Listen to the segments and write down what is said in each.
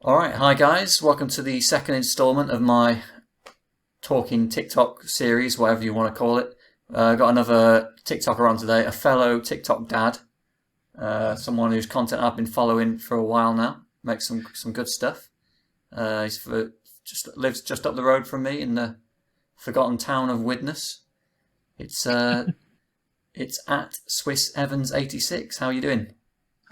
Alright, hi guys, welcome to the second installment of my talking TikTok series, whatever you want to call it. Got another TikToker on today, a fellow TikTok dad, someone whose content I've been following for a while now, makes some good stuff. Lives just up the road from me in the forgotten town of Widnes. It's at Swiss Evans 86. How are you doing?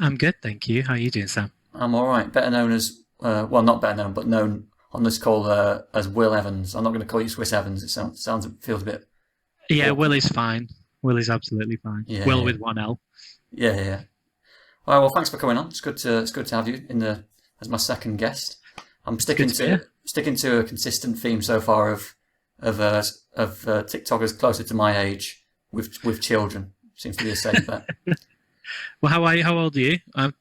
I'm good, thank you. How are you doing, Sam? I'm alright, better known as, well, not better known, but known on this call as Wil Evans. I'm not going to call you Swiss Evans. It feels a bit Yeah, Will awkward. is fine. Will is absolutely fine. Yeah, Will yeah, with one L. yeah, yeah. Yeah. All right, well, thanks for coming on. It's good to have you in the as my second guest. I'm Good to be here. sticking to a consistent theme so far of TikTokers closer to my age with children. Seems to be a safe bet. Well, how are you? How old are you? I'm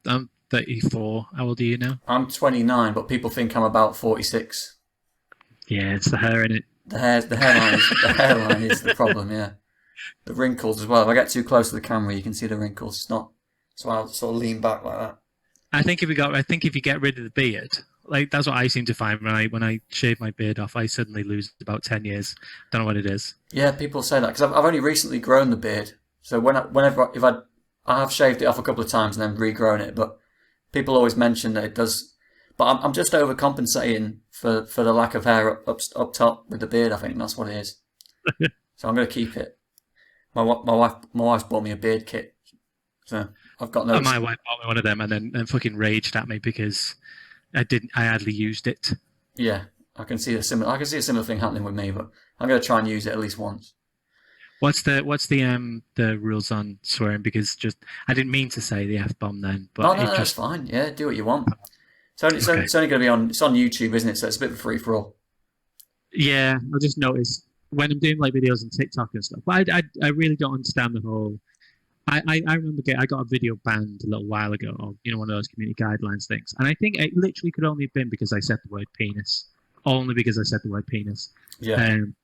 34. How old are you now? I'm 29, but people think I'm about 46. Yeah, it's the hair in it. The hairline is the problem. Yeah, the wrinkles as well. If I get too close to the camera, you can see the wrinkles. It's not. So I'll sort of lean back like that. I think if you get rid of the beard, like that's what I seem to find when I shave my beard off, I suddenly lose about 10 years. Don't know what it is. Yeah, people say that because I've only recently grown the beard. So if I have shaved it off a couple of times and then regrown it, but people always mention that it does. But I'm just overcompensating for the lack of hair up top with the beard. I think that's what it is. So I'm going to keep it. My wife's bought me a beard kit, so I've got no. And my wife bought me one of them and fucking raged at me because I hardly used it. Yeah, I can see a similar thing happening with me, but I'm going to try and use it at least once. What's the rules on swearing? Because just I didn't mean to say the F bomb then, Oh but no, it no, that's just fine. Yeah, do what you want. okay. It's only going to be on. It's on YouTube, isn't it? So it's a bit of a free for all. Yeah, I just noticed when I'm doing like videos on TikTok and stuff. But I really don't understand the whole. I remember I got a video banned a little while ago, or one of those community guidelines things, and I think it literally could only have been because I said the word penis, only because I said the word penis, Yeah, um,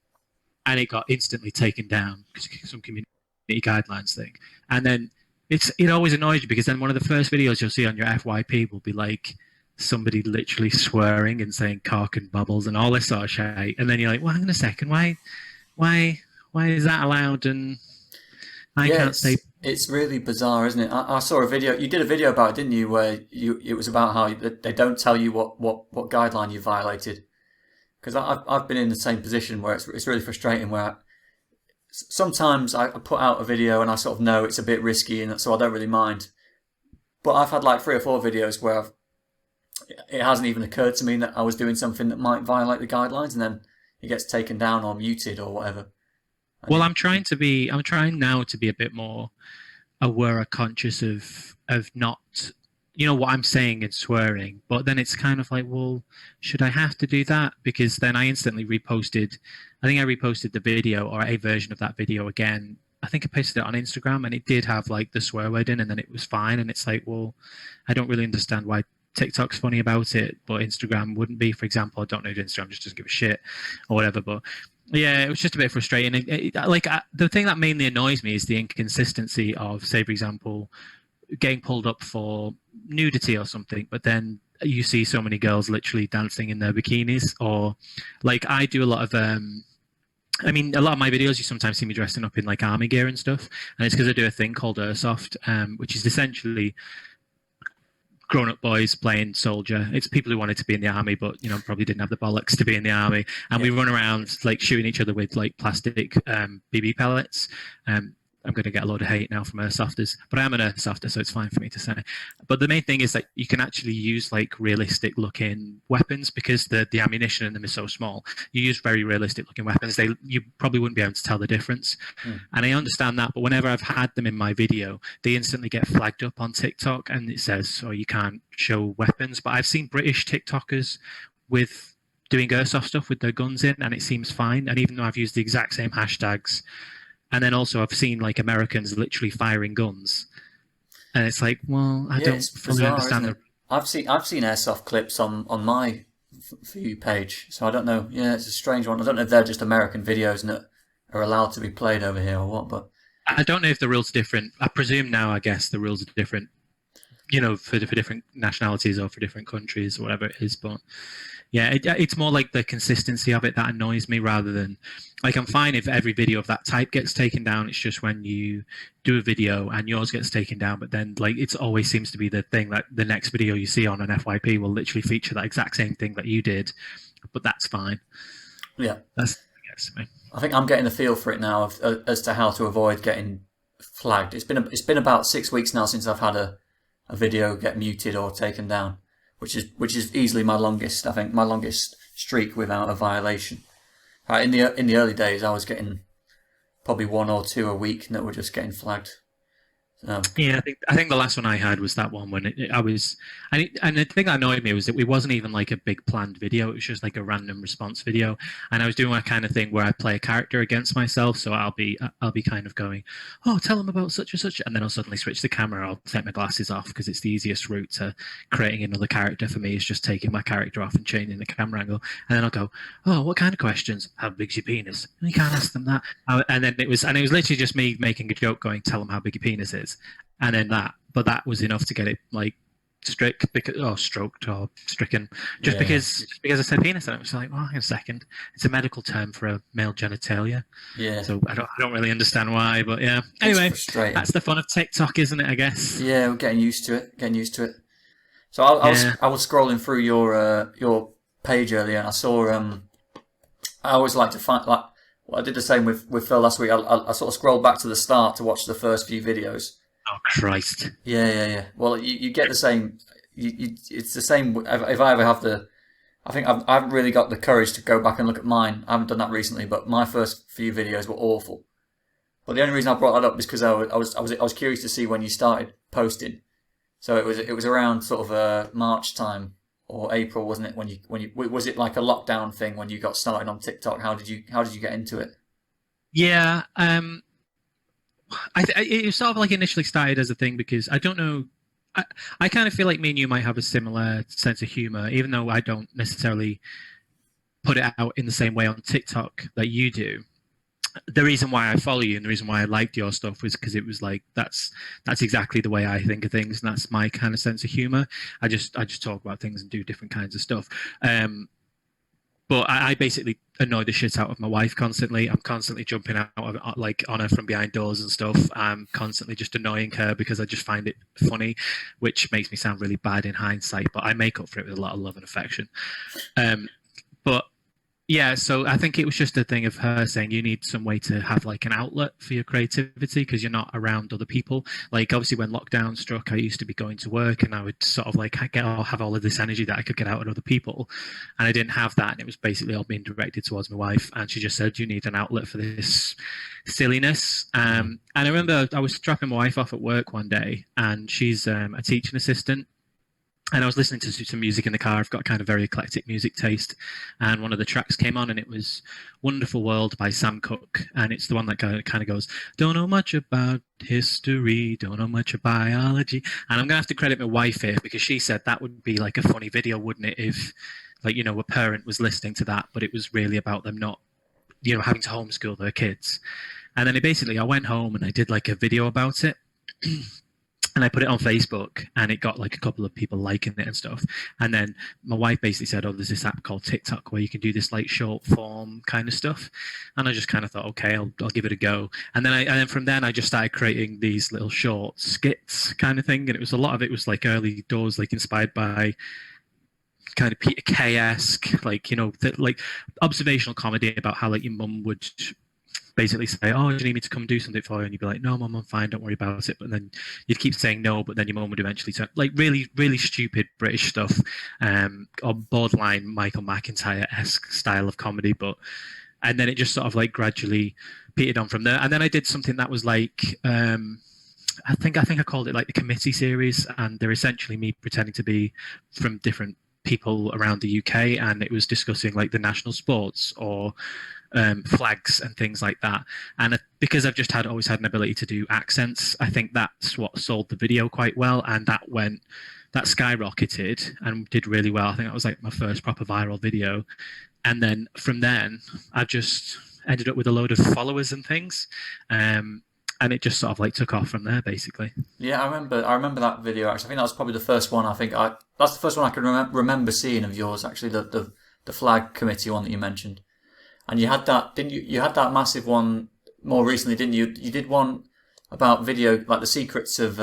and it got instantly taken down because some community guidelines thing, and then it always annoys you because then one of the first videos you'll see on your FYP will be like somebody literally swearing and saying cock and bubbles and all this sort of shit. And then you're like, well, hang on a second, why, why is that allowed? And I yeah. can't say, It's really bizarre, isn't it? I saw a video. You did a video about it, didn't you? Where it was about how they don't tell you what guideline you violated. Because I've been in the same position where it's really frustrating. Sometimes I put out a video and I sort of know it's a bit risky, and so I don't really mind. But I've had like 3 or 4 videos where it hasn't even occurred to me that I was doing something that might violate the guidelines, and then it gets taken down or muted or whatever. And well, I'm trying now to be a bit more aware or conscious of not, what I'm saying and swearing. But then it's kind of like, well, should I have to do that? Because then I instantly reposted, I think I reposted the video or a version of that video again. I think I posted it on Instagram and it did have like the swear word in and then it was fine. And it's like, well, I don't really understand why TikTok's funny about it, but Instagram wouldn't be. For example, I don't know if Instagram just doesn't give a shit or whatever. But yeah, it was just a bit frustrating. The thing that mainly annoys me is the inconsistency of, say, for example, getting pulled up for nudity or something, but then you see so many girls literally dancing in their bikinis, or like I do a lot of I mean, a lot of my videos, you sometimes see me dressing up in like army gear and stuff, and it's because I do a thing called airsoft, which is essentially grown-up boys playing soldier. It's people who wanted to be in the army, but probably didn't have the bollocks to be in the army. And yeah, we run around like shooting each other with like plastic BB pellets. I'm going to get a load of hate now from airsofters, but I am an airsofter, so it's fine for me to say. But the main thing is that you can actually use like realistic looking weapons because the ammunition in them is so small. You use very realistic looking weapons. You probably wouldn't be able to tell the difference. mm, And I understand that, but whenever I've had them in my video, they instantly get flagged up on TikTok and it says, oh, you can't show weapons. But I've seen British TikTokers with doing airsoft stuff with their guns in and it seems fine. And even though I've used the exact same hashtags, and then also I've seen like Americans literally firing guns, and it's like, well, I yeah. don't It's fully bizarre, isn't understand it? the. I've seen airsoft clips on my for you page, so I don't know. Yeah, it's a strange one. I don't know if they're just American videos and that are allowed to be played over here or what, but I don't know if the rules are different. I presume now, I guess the rules are different. for different nationalities or for different countries or whatever it is. But yeah, it's more like the consistency of it that annoys me rather than like I'm fine if every video of that type gets taken down. It's just when you do a video and yours gets taken down, but then like it always seems to be the thing that the next video you see on an FYP will literally feature that exact same thing that you did, but that's fine. Yeah, That's me. I think I'm getting a feel for it now as to how to avoid getting flagged. It's been about 6 weeks now since I've had a video get muted or taken down, which is easily my longest. I think my longest streak without a violation. Right, in the early days, I was getting probably one or two a week that were just getting flagged. Yeah, I think the last one I had was that one when I was, and the thing that annoyed me was that it wasn't even like a big planned video. It was just like a random response video, and I was doing a kind of thing where I play a character against myself. So I'll be kind of going, oh, tell them about such and such, and then I'll suddenly switch the camera. I'll take my glasses off because it's the easiest route to creating another character for me is just taking my character off and changing the camera angle, and then I'll go, oh, what kind of questions? How big's your penis? And you can't ask them that. And then it was literally just me making a joke, going, tell them how big your penis is. And then that was enough to get it like stroked or stricken because I said penis, and it was like, well, hang on a second, it's a medical term for a male genitalia. Yeah. So I don't really understand why, but yeah. Anyway, that's the fun of TikTok, isn't it? I guess. Yeah, we're getting used to it. So I was scrolling through your page earlier, and I saw I always like to find like. Well, I did the same with Phil last week. I sort of scrolled back to the start to watch the first few videos. Oh, Christ. Yeah. Well, you get the same. It's the same. If I ever have I think I haven't really got the courage to go back and look at mine. I haven't done that recently, but my first few videos were awful. But the only reason I brought that up is because I was curious to see when you started posting. So it was around sort of March time or April, wasn't it? When you was it like a lockdown thing when you got started on TikTok? How did you get into it? Yeah, it sort of like initially started as a thing because I don't know. I kind of feel like me and you might have a similar sense of humor, even though I don't necessarily put it out in the same way on TikTok that you do. The reason why I follow you and the reason why I liked your stuff was because it was like that's exactly the way I think of things, and that's my kind of sense of humor. I just talk about things and do different kinds of stuff. But I basically annoy the shit out of my wife constantly. I'm constantly jumping out of, like on her from behind doors and stuff. I'm constantly just annoying her because I just find it funny, which makes me sound really bad in hindsight. But I make up for it with a lot of love and affection. But yeah, so I think it was just a thing of her saying you need some way to have like an outlet for your creativity because you're not around other people. Like obviously when lockdown struck, I used to be going to work and I would sort of like have all of this energy that I could get out at other people, and I didn't have that, and it was basically all being directed towards my wife. And she just said, "You need an outlet for this silliness." And I remember I was dropping my wife off at work one day, and she's a teaching assistant. And I was listening to some music in the car. I've got kind of very eclectic music taste. And one of the tracks came on and it was Wonderful World by Sam Cooke. And it's the one that kind of goes, don't know much about history, don't know much about biology. And I'm going to have to credit my wife here because she said that would be like a funny video, wouldn't it? If like, a parent was listening to that, but it was really about them not, having to homeschool their kids. And then I went home and I did like a video about it. And I put it on Facebook and it got like a couple of people liking it and stuff. And then my wife basically said, oh, there's this app called TikTok where you can do this like short form kind of stuff. And I just kind of thought, okay, I'll give it a go. And then from then I just started creating these little short skits kind of thing. And a lot of it was like early doors, like inspired by kind of Peter Kay-esque, like, like observational comedy about how like your mum would basically say, oh, do you need me to come do something for you? And you'd be like, no, Mum, I'm fine, don't worry about it. But then you'd keep saying no, but then your mum would eventually turn, like really, really stupid British stuff, or borderline Michael McIntyre-esque style of comedy. And then it just sort of like gradually petered on from there. And then I did something that was like, I think I called it like the committee series, and they're essentially me pretending to be from different people around the UK, and it was discussing like the national sports or flags and things like that. And because I've just always had an ability to do accents, I think that's what sold the video quite well, and that skyrocketed and did really well. I think that was like my first proper viral video. And then from then I've just ended up with a load of followers and things. and it just sort of like took off from there, basically. Yeah, I remember that video actually. I think that was probably the first one. That's the first one I can remember seeing of yours actually. The flag committee one that you mentioned, and you had that, didn't you? You had that massive one more recently, didn't you? You did one about video, like the secrets of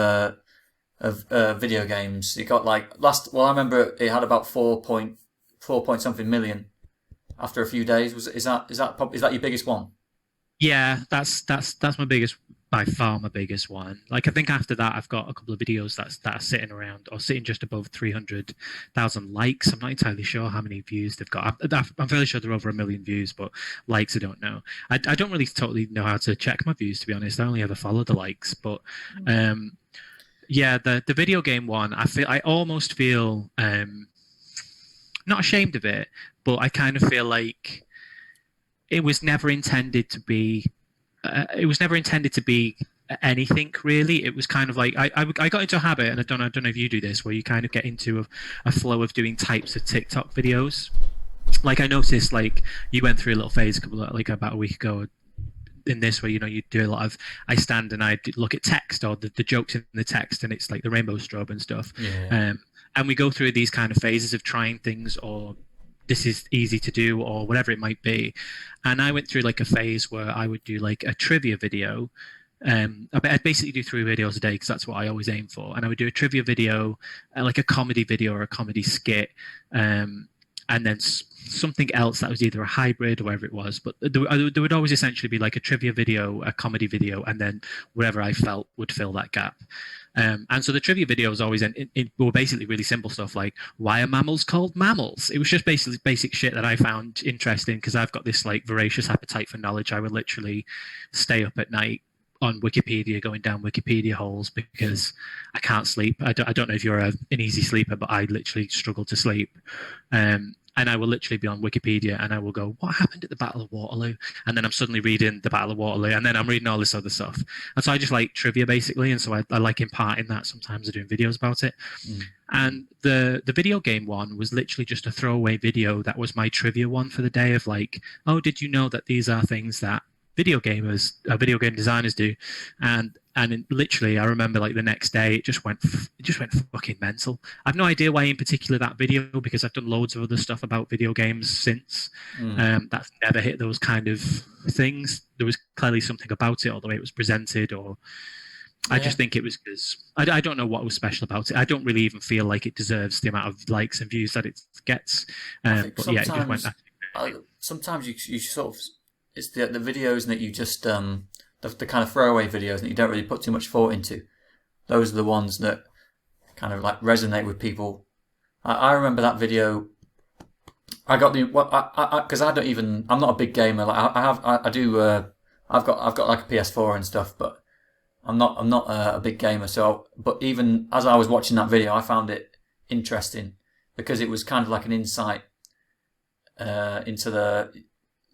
video games. You got like last. Well, I remember it had about 4 point something million after a few days. Is that your biggest one? Yeah, that's my biggest, by far my biggest one. Like I think after that, I've got a couple of videos that are sitting around or sitting just above 300,000 likes. I'm not entirely sure how many views they've got. I'm fairly sure they're over 1 million views, but likes I don't know. I don't really totally know how to check my views, to be honest. I only ever follow the likes, but yeah, the video game one, I almost feel not ashamed of it, but I kind of feel like it was never intended to be. It was never intended to be anything really. It was kind of like I got into a habit, and I don't know if you do this, where you kind of get into a flow of doing types of TikTok videos. Like I noticed, like you went through a little phase like about a week ago in this, where you do a lot of I stand and I look at text or the jokes in the text, and it's like the rainbow strobe and stuff. Yeah. And we go through these kind of phases of trying things, or this is easy to do, or whatever it might be. And I went through like a phase where I would do like a trivia video. I'd basically do 3 videos a day because that's what I always aim for. And I would do a trivia video, like a comedy video or a comedy skit, and then something else that was either a hybrid or whatever it was. But there would always essentially be like a trivia video, a comedy video, and then whatever I felt would fill that gap. And so the trivia videos always were basically really simple stuff like, why are mammals called mammals? It was just basically basic shit that I found interesting because I've got this like voracious appetite for knowledge. I would literally stay up at night on Wikipedia, going down Wikipedia holes because I can't sleep. I don't know if you're an easy sleeper, but I literally struggle to sleep. And I will literally be on Wikipedia and I will go, what happened at the Battle of Waterloo? And then I'm suddenly reading the Battle of Waterloo, and then I'm reading all this other stuff. And so I just like trivia basically. And so I like imparting that. Sometimes I'm doing videos about it. And the video game one was literally just a throwaway video that was my trivia one for the day of like, oh, did you know that these are things that video game designers do? And literally, I remember like the next day, it just went fucking mental. I've no idea why in particular that video, because I've done loads of other stuff about video games since. That's never hit those kind of things. There was clearly something about it, or the way it was presented, or I just think it was because I don't know what was special about it. I don't really even feel like it deserves the amount of likes and views that it gets. But yeah, it just went. Sometimes you sort of, it's the videos that you just the kind of throwaway videos that you don't really put too much thought into. Those are the ones that kind of like resonate with people. I remember that video. I got the because I'm not a big gamer. Like I've got like a PS4 and stuff, but I'm not a big gamer. So, but even as I was watching that video, I found it interesting because it was kind of like an insight into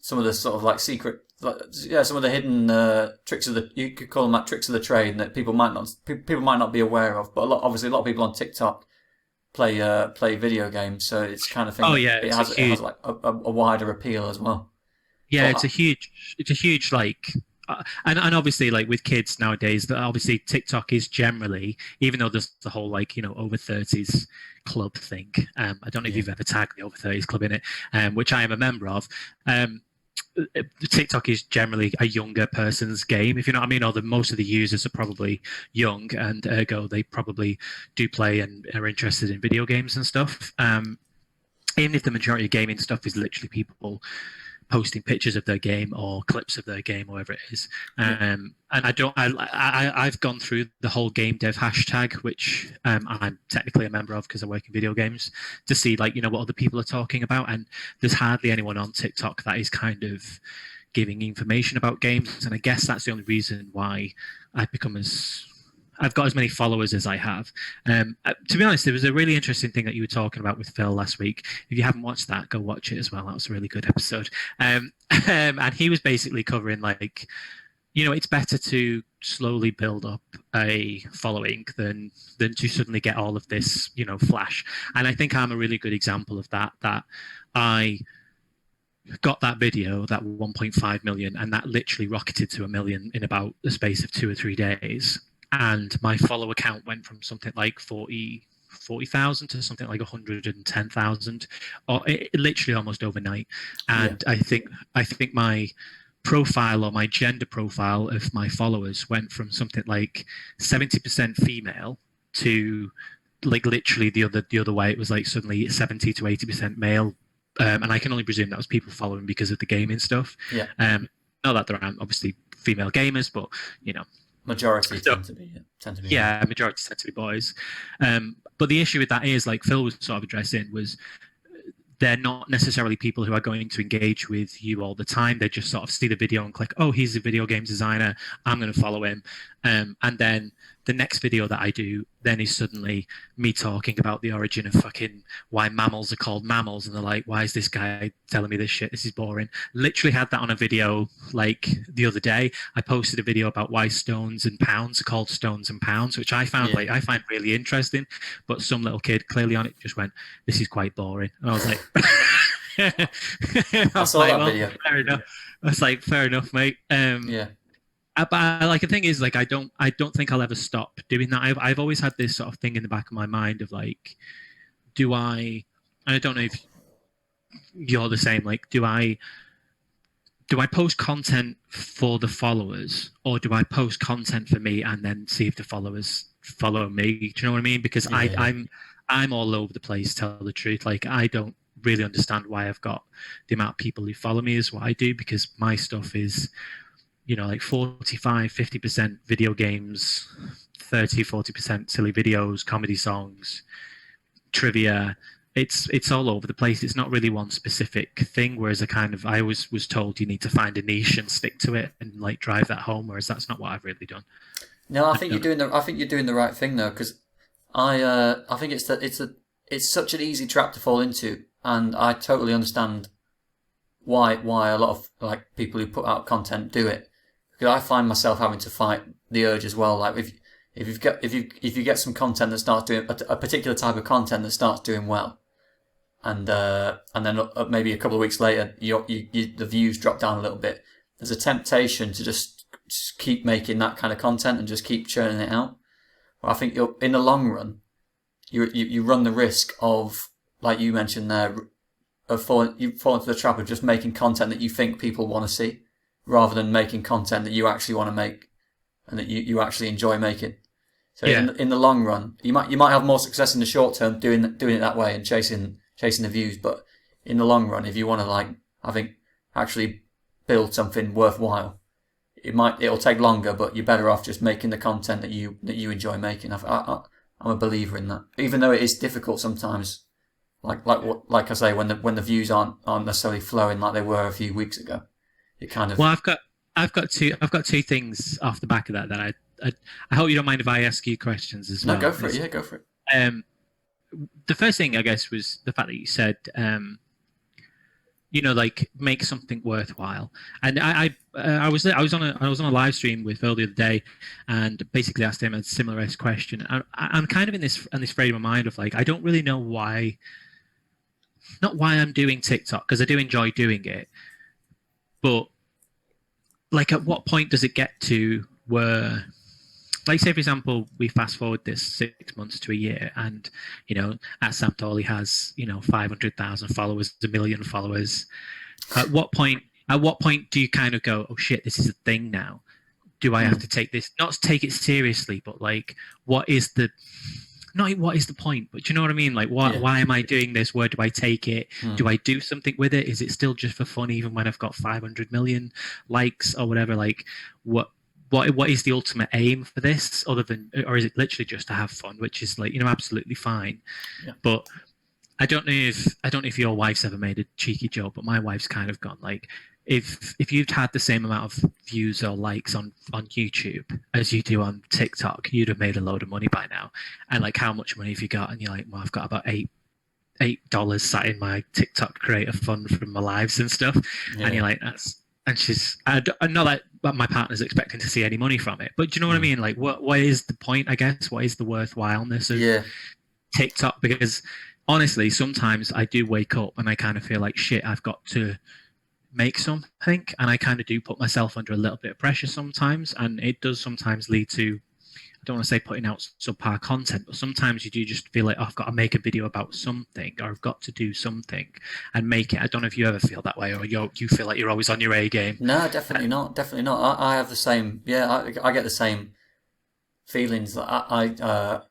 some of the sort of like secret, some of the hidden tricks you could call them like tricks of the trade, and that people might not be aware of. But obviously a lot of people on TikTok play video games, so it's kind of thing. Oh yeah, it has like a wider appeal as well. Yeah, it's a huge like, and obviously like with kids nowadays, obviously TikTok is generally, even though there's the whole like over 30s club thing. I don't know if you've ever tagged the over 30s club in it, which I am a member of. TikTok is generally a younger person's game, if you know what I mean, or most of the users are probably young, and ergo they probably do play and are interested in video games and stuff. Even if the majority of gaming stuff is literally people posting pictures of their game or clips of their game, or whatever it is. And I've gone through the whole game dev hashtag, which I'm technically a member of because I work in video games, to see like, what other people are talking about. And there's hardly anyone on TikTok that is kind of giving information about games. And I guess that's the only reason why I've got as many followers as I have. To be honest, there was a really interesting thing that you were talking about with Phil last week. If you haven't watched that, go watch it as well. That was a really good episode. And he was basically covering like, it's better to slowly build up a following than to suddenly get all of this, flash. And I think I'm a really good example of that I got that video, that 1.5 million, and that literally rocketed to 1 million in about the space of 2 or 3 days. And my follow account went from something like 40,000 to something like 110,000, or literally almost overnight. And I think my profile, or my gender profile of my followers, went from something like 70% female to like literally the other way. It was like suddenly 70 to 80% male. And I can only presume that was people following because of the gaming stuff. Yeah. Not that there aren't obviously female gamers, but you know, majority tend to be. Yeah, majority tend to be boys. But the issue with that is, like Phil was sort of addressing, was they're not necessarily people who are going to engage with you all the time. They just sort of see the video and click, oh, he's a video game designer, I'm going to follow him. And then the next video that I do then is suddenly me talking about the origin of fucking why mammals are called mammals. And they're like, why is this guy telling me this shit? This is boring. Literally had that on a video like the other day. I posted a video about why stones and pounds are called stones and pounds, which I found I find really interesting. But some little kid clearly on it just went, this is quite boring. And I was like, I saw that video. Fair enough. I was like, fair enough, mate. But like the thing is, like I don't think I'll ever stop doing that. I've always had this sort of thing in the back of my mind of like, do I? And I don't know if you're the same. Like, do I post content for the followers, or do I post content for me and then see if the followers follow me? Do you know what I mean? Because I'm all over the place, to tell the truth. Like, I don't really understand why I've got the amount of people who follow me is what I do, because my stuff is, you know, like 45-50% video games, 30-40% silly videos, comedy songs, trivia. It's all over the place. It's not really one specific thing, whereas I always was told you need to find a niche and stick to it and like drive that home, whereas that's not what I've really done. No, I think you're doing the right thing though, because I think it's such an easy trap to fall into, and I totally understand why a lot of like people who put out content do it. Because I find myself having to fight the urge as well. Like if you get some content that starts doing a particular type of content that starts doing well, and then maybe a couple of weeks later the views drop down a little bit, there's a temptation to just keep making that kind of content and just keep churning it out. But I think in the long run, you run the risk of, like you mentioned there, of falling into the trap of just making content that you think people want to see, rather than making content that you actually want to make and that you actually enjoy making. So in the long run, you might have more success in the short term doing it that way and chasing the views. But in the long run, if you want to, like, I think, actually build something worthwhile, it'll take longer, but you're better off just making the content that you enjoy making. I'm a believer in that, even though it is difficult sometimes. Like I say, when the views aren't necessarily flowing like they were a few weeks ago. Well, I've got two things off the back of that I hope you don't mind if I ask you questions as well. No, go for it. Yeah, go for it. The first thing, I guess, was the fact that you said, you know, like, make something worthwhile. And I was on a live stream with Phil the other day, and basically asked him a similar question. I'm kind of in this frame of mind of like, I don't really know why. Not why I'm doing TikTok, because I do enjoy doing it. But, like, at what point does it get to where, like, say, for example, we fast forward this 6 months to a year, and, you know, at Sam Thorley has, you know, 500,000 followers, 1 million followers. At what point do you kind of go, oh shit, this is a thing now? Do I have to take this, not take it seriously, but like, what is the point? But do you know what I mean? Like, why am I doing this? Where do I take it? Do I do something with it? Is it still just for fun, even when I've got 500 million likes or whatever? Like, what is the ultimate aim for this, other than, or is it literally just to have fun, which is, like, you know, absolutely fine. Yeah. But I don't know if your wife's ever made a cheeky joke, but my wife's kind of gone like, if you'd had the same amount of views or likes on YouTube as you do on TikTok, you'd have made a load of money by now. And like, how much money have you got? And you're like, well, I've got about $8 sat in my TikTok creator fund from my lives and stuff. Yeah. And you're like, I know that my partner's expecting to see any money from it, but do you know what I mean? Like, what is the point, I guess? What is the worthwhileness of TikTok? Because honestly, sometimes I do wake up and I kind of feel like, shit, I've got to make something, and I kind of do put myself under a little bit of pressure sometimes, and it does sometimes lead to, I don't want to say putting out subpar content, but sometimes you do just feel like, oh, I've got to make a video about something, or I've got to do something and make it. I don't know if you ever feel that way, or you feel like you're always on your A game. No, definitely not. Definitely not. I have the same. Yeah, I get the same feelings. I've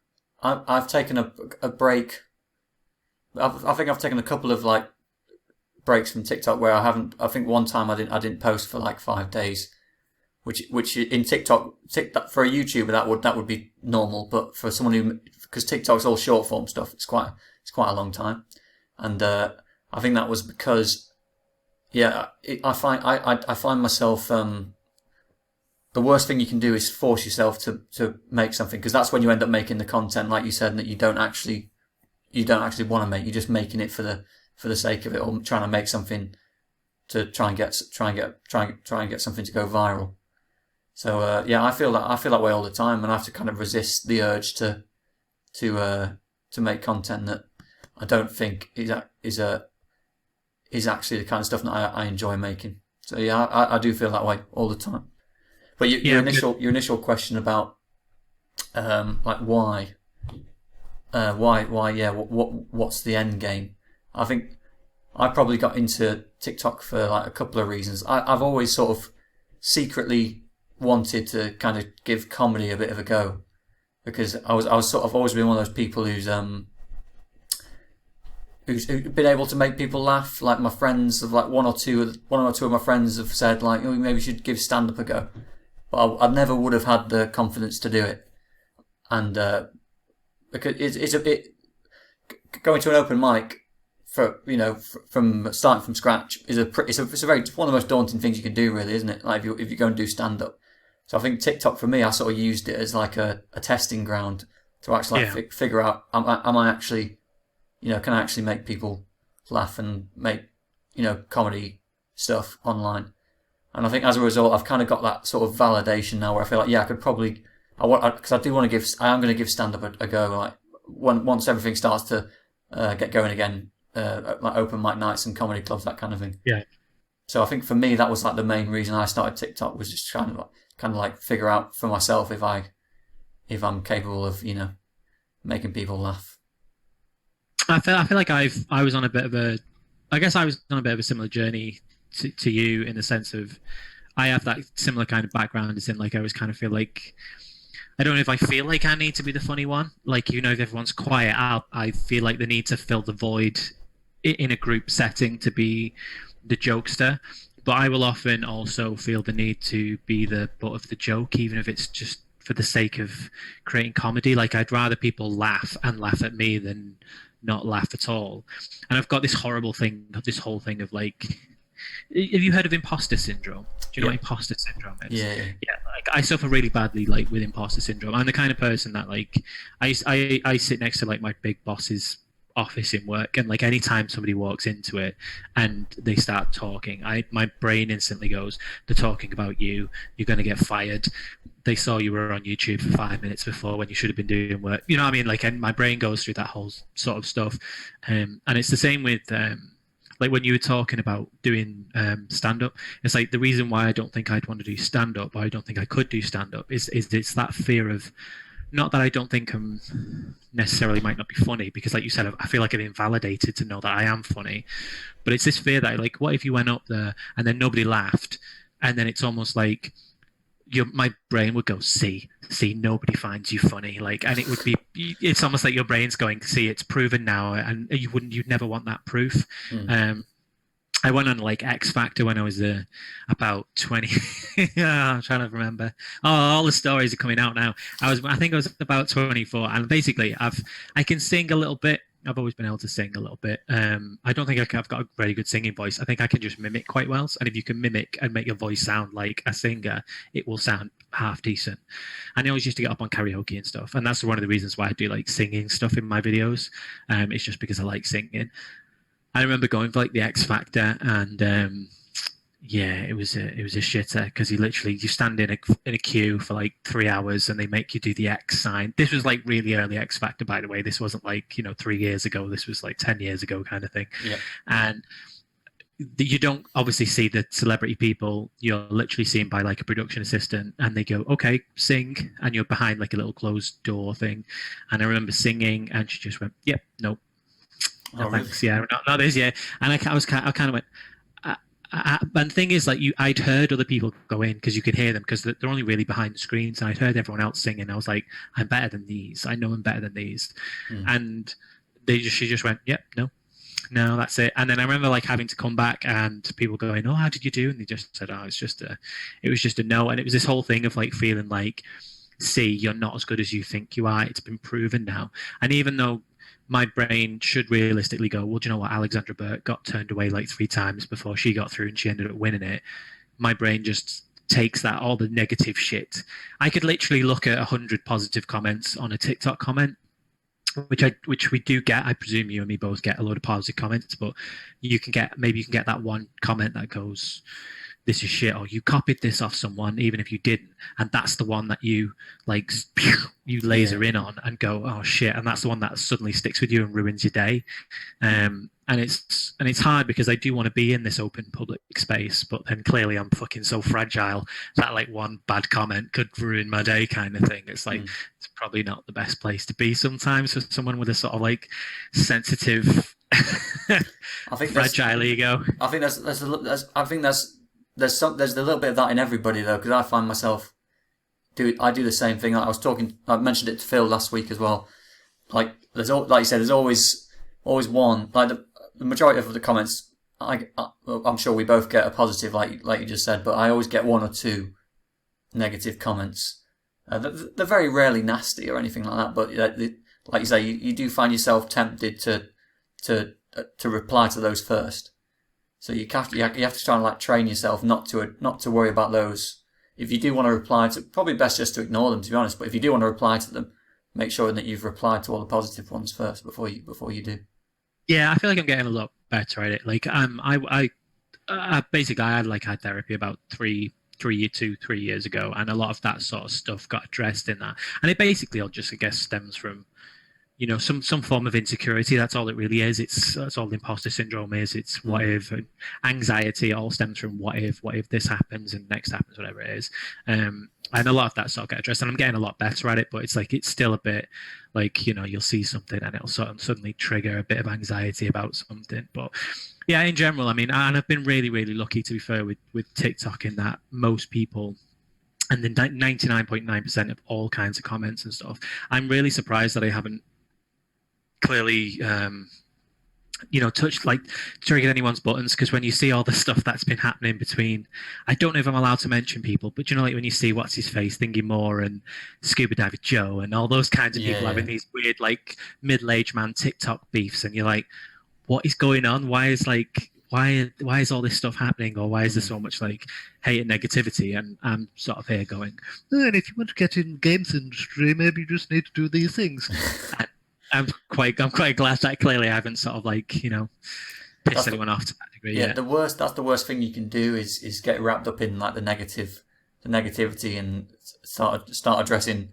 taken a break. I think I've taken a couple of like breaks from TikTok where I haven't. I think one time I didn't post for like 5 days, which in TikTok for a YouTuber that would be normal, but for someone who, because TikTok's all short form stuff, it's quite a long time, and I think that was because I find myself the worst thing you can do is force yourself to make something, because that's when you end up making the content, like you said, that you don't actually want to make. You're just making it for the sake of it, or trying to make something to try and get something to go viral. So I feel that way all the time, and I have to kind of resist the urge to make content that I don't think is actually the kind of stuff that I enjoy making. So yeah, I do feel that way all the time. But your initial question about like why what's the end game? I think I probably got into TikTok for like a couple of reasons. I've always sort of secretly wanted to kind of give comedy a bit of a go, because I was sort of always been one of those people who's been able to make people laugh. Like my friends, of like one or two of my friends have said like, oh, maybe you should give stand up a go, but I never would have had the confidence to do it, and because it's a bit, going to an open mic for from starting from scratch is it's one of the most daunting things you can do, really, isn't it? Like if you go and do stand up. So I think TikTok for me, I sort of used it as like a testing ground to actually figure out, am I actually, can I actually make people laugh and make comedy stuff online? And I think as a result, I've kind of got that sort of validation now where I feel like, I could probably, because I am going to give stand up a go, like once everything starts to get going again, like open mic nights and comedy clubs, that kind of thing. Yeah. So I think for me, that was like the main reason I started TikTok, was just kind of like figure out for myself if I'm capable of making people laugh. I feel like I was on a bit of a similar journey to you, in the sense of I have that similar kind of background, as in like I always kind of feel like, I don't know if I feel like I need to be the funny one. Like, if everyone's quiet, I feel like the need to fill the void in a group setting to be the jokester. But I will often also feel the need to be the butt of the joke, even if it's just for the sake of creating comedy. Like, I'd rather people laugh at me than not laugh at all. And I've got this whole thing of like, have you heard of imposter syndrome? Do you know what imposter syndrome is? Yeah. Like, I suffer really badly like with imposter syndrome. I'm the kind of person that like I sit next to like my big boss's office in work, and like anytime somebody walks into it and they start talking, my brain instantly goes, they're talking about you, you're going to get fired, they saw you were on YouTube for 5 minutes before when you should have been doing work. You know what I mean? Like, and my brain goes through that whole sort of stuff. And it's the same with like when you were talking about doing stand-up, it's like the reason why I don't think I'd want to do stand-up, or I don't think I could do stand-up, is it's that fear of, not that I don't think I'm necessarily might not be funny, because like you said, I feel like I'm invalidated to know that I am funny, but it's this fear that like, what if you went up there and then nobody laughed, and then it's almost like my brain would go, see, nobody finds you funny, like, and it's almost like your brain's going, see, it's proven now, and you'd never want that proof. I went on like X Factor when I was about 20. I'm trying to remember. Oh, all the stories are coming out now. I think I was about 24, and basically I can sing a little bit. I've always been able to sing a little bit. I don't think I've got a very good singing voice. I think I can just mimic quite well. And if you can mimic and make your voice sound like a singer, it will sound half decent. And I always used to get up on karaoke and stuff. And that's one of the reasons why I do like singing stuff in my videos. It's just because I like singing. I remember going for like the X Factor, and it was a shitter, because you stand in a queue for like 3 hours, and they make you do the X sign. This was like really early X Factor, by the way. This wasn't like 3 years ago. This was like 10 years ago kind of thing. Yeah. And you don't obviously see the celebrity people. You're literally seen by like a production assistant, and they go, "Okay, sing," and you're behind like a little closed door thing. And I remember singing, and she just went, "Yep, nope, no Oh, really? thanks, yeah, not this, yeah." And I kind of went. And the thing is, like I'd heard other people go in because you could hear them because they're only really behind the screens. And I'd heard everyone else singing. I was like, I'm better than these. I know I'm better than these. Mm. And she just went, yep, no, no, that's it. And then I remember like having to come back and people going, oh, how did you do? And they just said, oh, it was just a no. And it was this whole thing of like feeling like, see, you're not as good as you think you are. It's been proven now. And even though my brain should realistically go, well, do you know what? Alexandra Burke got turned away like 3 times before she got through and she ended up winning it. My brain just takes that, all the negative shit. I could literally look at 100 positive comments on a TikTok comment, which we do get. I presume you and me both get a load of positive comments, but you can get that one comment that goes, this is shit, or you copied this off someone even if you didn't, and that's the one that you like you laser in on and go, oh shit, and that's the one that suddenly sticks with you and ruins your day. And it's hard because I do want to be in this open public space, but then clearly I'm fucking so fragile that like one bad comment could ruin my day kind of thing. It's like it's probably not the best place to be sometimes for someone with a sort of like sensitive I think fragile ego. I think there's a little bit of that in everybody though, because I find myself I do the same thing. I mentioned it to Phil last week as well. Like like you said, there's always one, like the majority of the comments. I'm sure we both get a positive, like you just said, but I always get one or two negative comments. They're very rarely nasty or anything like that, but like you say, you do find yourself tempted to reply to those first. So you have to try and like train yourself not to worry about those. If you do want to reply to, probably best just to ignore them, to be honest. But if you do want to reply to them, make sure that you've replied to all the positive ones first before you do. Yeah, I feel like I'm getting a lot better at it. Like basically I had therapy about 3 years ago, and a lot of that sort of stuff got addressed in that. And it basically all just, I guess, stems from some form of insecurity. That's all it really is. That's all imposter syndrome is. It's what if, anxiety. It all stems from what if this happens and next happens, whatever it is. And a lot of that sort of get addressed, and I'm getting a lot better at it. But it's still a bit like you'll see something and it'll sort of suddenly trigger a bit of anxiety about something. But yeah, in general, I mean, and I've been really, really lucky, to be fair, with TikTok, in that most people, and then 99.9% of all kinds of comments and stuff, I'm really surprised that I haven't clearly triggered anyone's buttons, because when you see all the stuff that's been happening between, I don't know if I'm allowed to mention people, but like when you see what's his face, Thingy Moore and Scuba Diver Joe and all those kinds of people having these weird like middle-aged man TikTok beefs, and you're like, what is going on? Why is all this stuff happening, or why is there so much like hate and negativity? And I'm sort of here going, and if you want to get in games industry, maybe you just need to do these things. I'm quite glad that clearly I haven't sort of like pissed anyone off to that degree. Yeah, that's the worst thing you can do is get wrapped up in like the negativity, and start addressing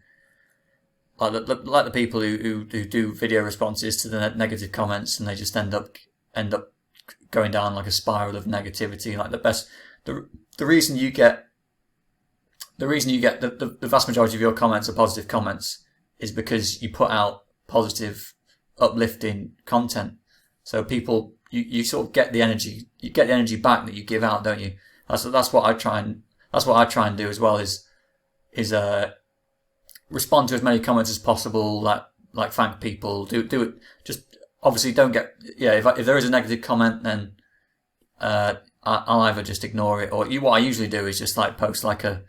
like the people who do video responses to the negative comments, and they just end up going down like a spiral of negativity. Like the reason you get the vast majority of your comments are positive comments is because you put out positive, uplifting content. So people, you sort of get the energy back that you give out, don't you? That's what I try and do as well, is respond to as many comments as possible, like thank people, do it. Just obviously don't get, if there is a negative comment, then I'll either just ignore it, or what I usually do is just like post like a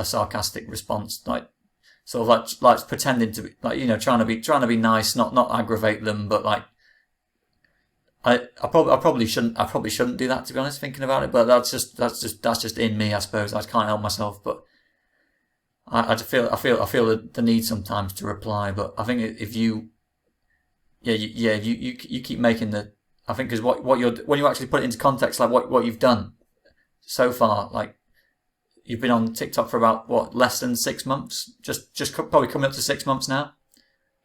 sarcastic response, like sort of like pretending to be like, trying to be nice, not aggravate them, but like I probably shouldn't do that, to be honest, thinking about it, but that's just in me, I suppose. I can't help myself, but I feel the need sometimes to reply. But I think if you keep making I think, because when you actually put it into context, like what you've done so far, like you've been on TikTok for about less than 6 months, just probably coming up to 6 months now.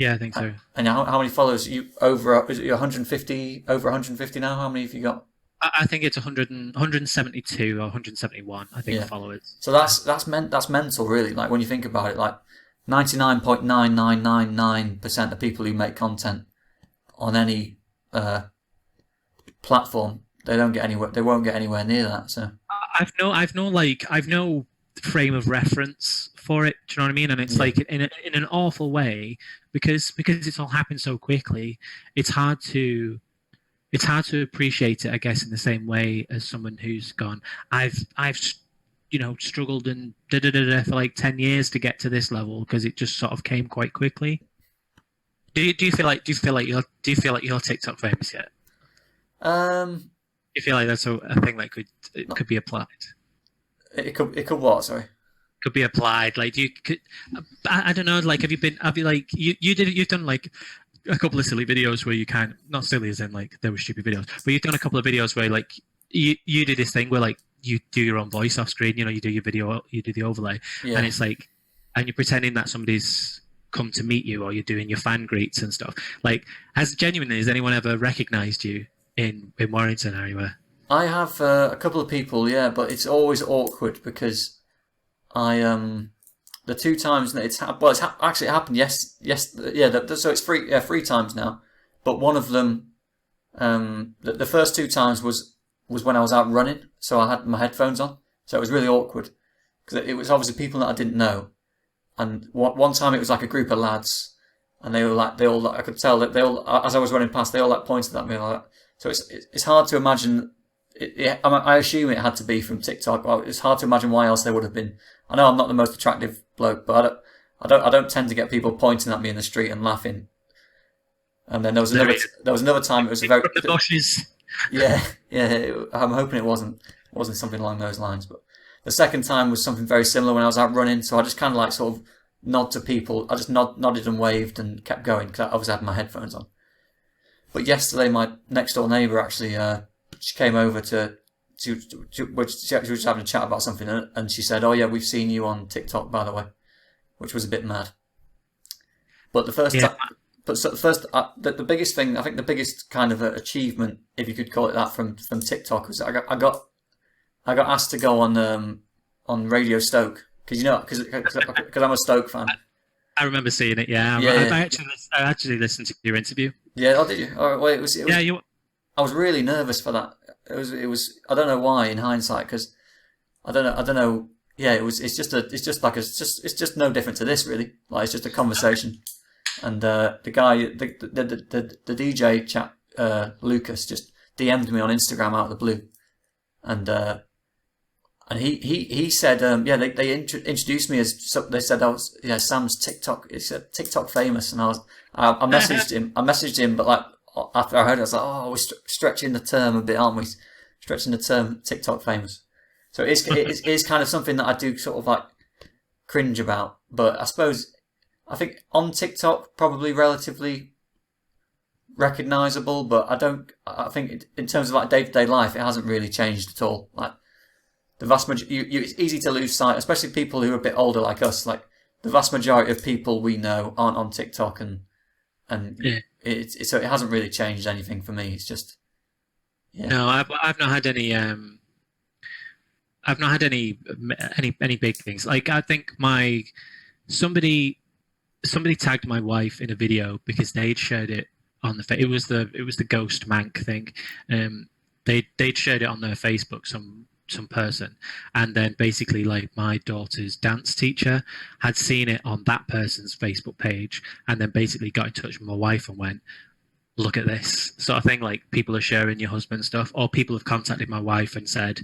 Yeah, I think so. And how many followers? You over? Is it 150? Over 150 now? How many have you got? I think it's 100, 172 or 171, I think, Yeah. followers. So that's mental, really. Like when you think about it, like 99.9999% of people who make content on any platform, they don't get anywhere. They won't get anywhere near that. So I've no frame of reference for it. Do you know what I mean? And it's yeah, like in an awful way because it's all happened so quickly. It's hard to appreciate it, I guess, in the same way as someone who's gone. I've struggled and for like 10 years to get to this level because it just sort of came quite quickly. Do you feel like you're TikTok famous yet? um, Do you feel like that's a thing that no, could be applied? it could what? Sorry. Could be applied. Like, I don't know. Like, have you like you've done like a couple of silly videos where you kind of, not silly as in like they were stupid videos, but you've done a couple of videos where like you do this thing where like you do your own voice off screen. You know, you do your video, you do the overlay, and Yeah. it's like, and you're pretending that somebody's come to meet you, or you're doing your fan greets and stuff. Like, has anyone ever recognised you in Warrington or anywhere? I have a couple of people, yeah, but it's always awkward because I the two times that actually it happened yeah, so it's three times now, but one of them the first two times was when I was out running, so I had my headphones on, so it was really awkward because it was obviously people that I didn't know, and one time it was like a group of lads, and they all I could tell that they all, as I was running past, they all like pointed at me like that. So it's hard to imagine. I assume it had to be from TikTok. Well, it's hard to imagine why else they would have been. I know I'm not the most attractive bloke, but I don't tend to get people pointing at me in the street and laughing. And then there was another time. It was a very From the bushes. yeah, I'm hoping it wasn't something along those lines. But the second time was something very similar when I was out running. So I just kind of like sort of nod to people. I just nodded and waved and kept going because I obviously had my headphones on. But yesterday, my next door neighbour actually she came over she was having a chat about something, and she said, "Oh yeah, we've seen you on TikTok, by the way," which was a bit mad. But the first Yeah, time, but so the first, the biggest thing, I think the biggest kind of achievement, if you could call it that, from TikTok was I got asked to go on Radio Stoke because I'm a Stoke fan. I remember seeing it. Yeah, Yeah, yeah, I actually listened to your interview. yeah. Oh, did you? Oh, well, it Yeah, was. I was really nervous for that. It was. I don't know why in hindsight, because I don't know. Yeah, it was. It's just no different to this really. Like it's just a conversation, and the guy, the DJ chap, Lucas, just DM'd me on Instagram out of the blue, and he said, yeah, they introduced me as, they said I was, yeah, Sam's TikTok, it's a TikTok famous, and I messaged him, but like after I heard it, I was like, oh, we're stretching the term a bit, aren't we? Stretching the term TikTok famous. So it is kind of something that I do sort of like cringe about, but I think on TikTok probably relatively recognizable, but I think in terms of like day to day life, it hasn't really changed at all. Like the vast majority, it's easy to lose sight, especially people who are a bit older like us. Like the vast majority of people we know aren't on TikTok, and yeah. so it hasn't really changed anything for me. It's just yeah, No, I've not had any I've not had any big things. Like I think somebody somebody tagged my wife in a video because they'd shared it on it was the ghost mank thing. They'd shared it on their Facebook, some person, and then basically like my daughter's dance teacher had seen it on that person's Facebook page, and then basically got in touch with my wife and went, look at this sort of thing. Like people are sharing your husband's stuff, or people have contacted my wife and said,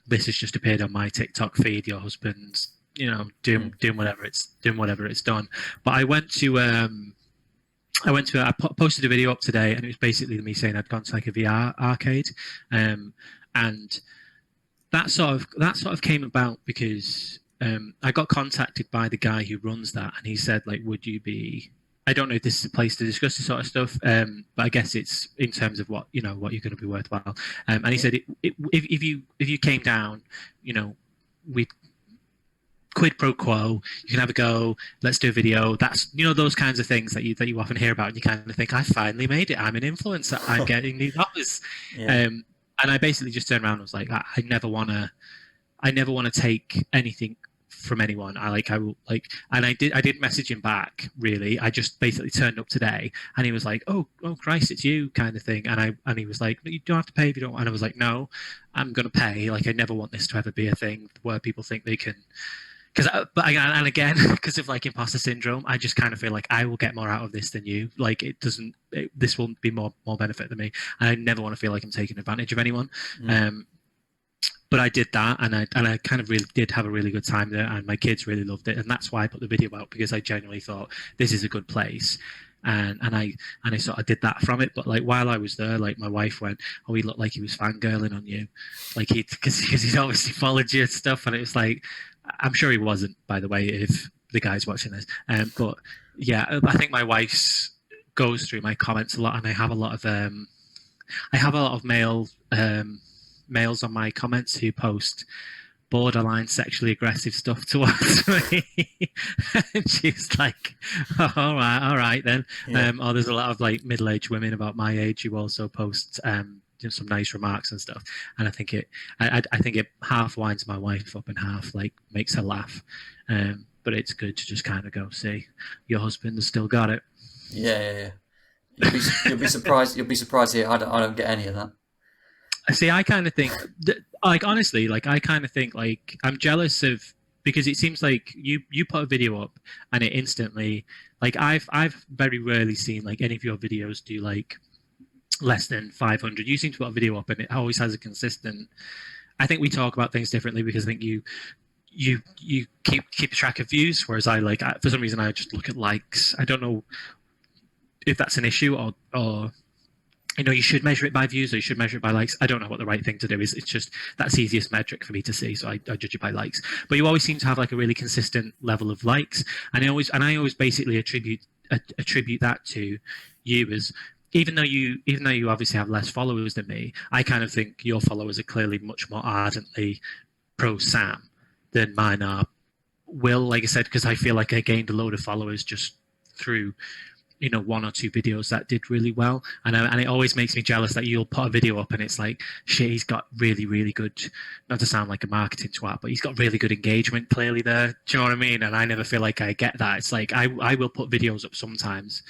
this has just appeared on my TikTok feed, your husband's doing whatever it's done. But I posted a video up today, and it was basically me saying I'd gone to like a VR arcade, and that sort of came about because I got contacted by the guy who runs that, and he said like, would you be? I don't know if this is a place to discuss this sort of stuff, but I guess it's in terms of what you're going to be worthwhile. And he said, if you came down, we quid pro quo. You can have a go. Let's do a video. That's those kinds of things that you often hear about, and you kind of think, I finally made it. I'm an influencer. I'm getting these offers. Yeah. And I basically just turned around and was like, I never want to take anything from anyone. I will and I did message him back. Really, I just basically turned up today, and he was like, oh Christ, it's you, kind of thing. And he was like, you don't have to pay if you don't. And I was like, no, I'm gonna pay. Like, I never want this to ever be a thing where people think they can. Because of like imposter syndrome, I just kind of feel like I will get more out of this than you. Like, this will be more benefit than me. And I never want to feel like I'm taking advantage of anyone. But I did that, and I kind of really did have a really good time there, and my kids really loved it, and that's why I put the video out, because I genuinely thought this is a good place, and I sort of did that from it. But like, while I was there, like, my wife went, "Oh, he looked like he was fangirling on you," like because he'd obviously followed you and stuff, and it was like, I'm sure he wasn't, by the way, if the guy's watching this, but yeah, I think my wife's goes through my comments a lot, and I have a lot of males on my comments who post borderline sexually aggressive stuff towards me. And she's like, oh, all right then. Yeah. There's a lot of like middle-aged women about my age who also post some nice remarks and stuff. And I think it half winds my wife up and half like makes her laugh. But it's good to just kind of go, see, your husband has still got it. Yeah. You'll be surprised. You'll be surprised here. I don't get any of that. See, I kind of think, like, honestly, like, I kind of think, like, I'm jealous of, because it seems like you put a video up and it instantly, like, I've very rarely seen like any of your videos do like less than 500. You seem to put a video up and it always has a consistent. I think we talk about things differently, because I think you keep track of views, whereas for some reason I just look at likes. I don't know if that's an issue or you should measure it by views or you should measure it by likes. I don't know what the right thing to do is. It's just that's the easiest metric for me to see, so I judge it by likes. But you always seem to have like a really consistent level of likes, and I always basically attribute that to you as, even though you obviously have less followers than me, I kind of think your followers are clearly much more ardently pro Sam than mine are. Will, like I said, because I feel like I gained a load of followers just through one or two videos that did really well, and it always makes me jealous that you'll put a video up and it's like, shit, he's got really, really good, not to sound like a marketing twat, but he's got really good engagement clearly there. Do you know what I mean? And I never feel like I get that. It's like I will put videos up sometimes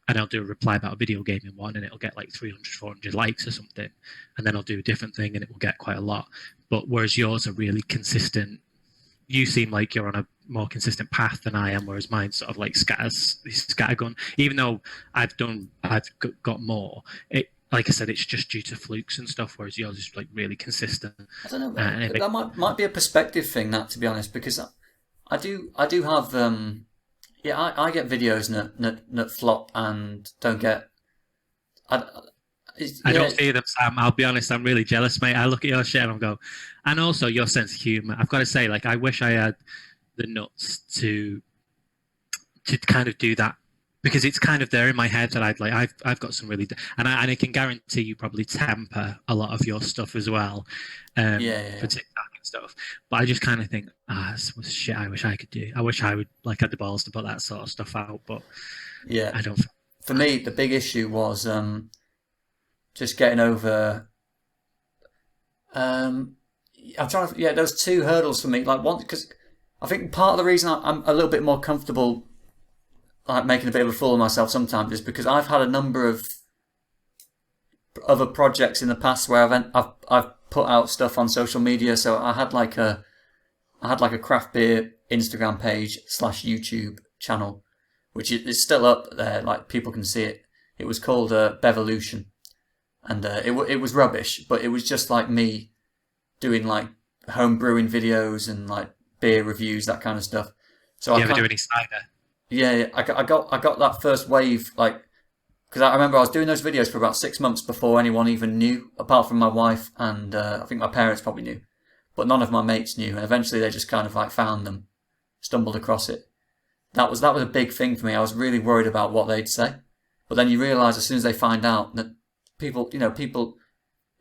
and I'll do a reply about a video game in one and it'll get like 300, 400 likes or something, and then I'll do a different thing and it will get quite a lot. But whereas yours are really consistent, you seem like you're on a more consistent path than I am, whereas mine sort of like scattergun. Even though I've got more, it, like I said, it's just due to flukes and stuff, whereas yours is like really consistent. I don't know. That might be a perspective thing, that, to be honest, because I do have I get videos that flop and don't get. I don't see them, Sam. I'll be honest, I'm really jealous, mate. I look at your shit and I'll go, and also your sense of humour. I've got to say, like, I wish I had the nuts to kind of do that, because it's kind of there in my head that I've got some really, and I can guarantee you probably temper a lot of your stuff as well, for TikTok and stuff. But I just kind of think, this was shit I wish I could do. I wish I would like had the balls to put that sort of stuff out, but yeah, I don't. For me, the big issue was just getting over. I'm trying to. Yeah, there was two hurdles for me. Like, one, because I think part of the reason I'm a little bit more comfortable, like, making a bit of a fool of myself sometimes, is because I've had a number of other projects in the past where I've put out stuff on social media. So I had like a craft beer Instagram page / YouTube channel, which is still up there. Like, people can see it. It was called Bevolution, and it was rubbish, but it was just like me doing like home brewing videos and like beer reviews, that kind of stuff. So you ever do any cider? Yeah, I got that first wave, like, because I remember I was doing those videos for about 6 months before anyone even knew, apart from my wife and I think my parents probably knew, but none of my mates knew, and eventually they just kind of like found them, stumbled across it. That was a big thing for me. I was really worried about what they'd say, but then you realise as soon as they find out that people,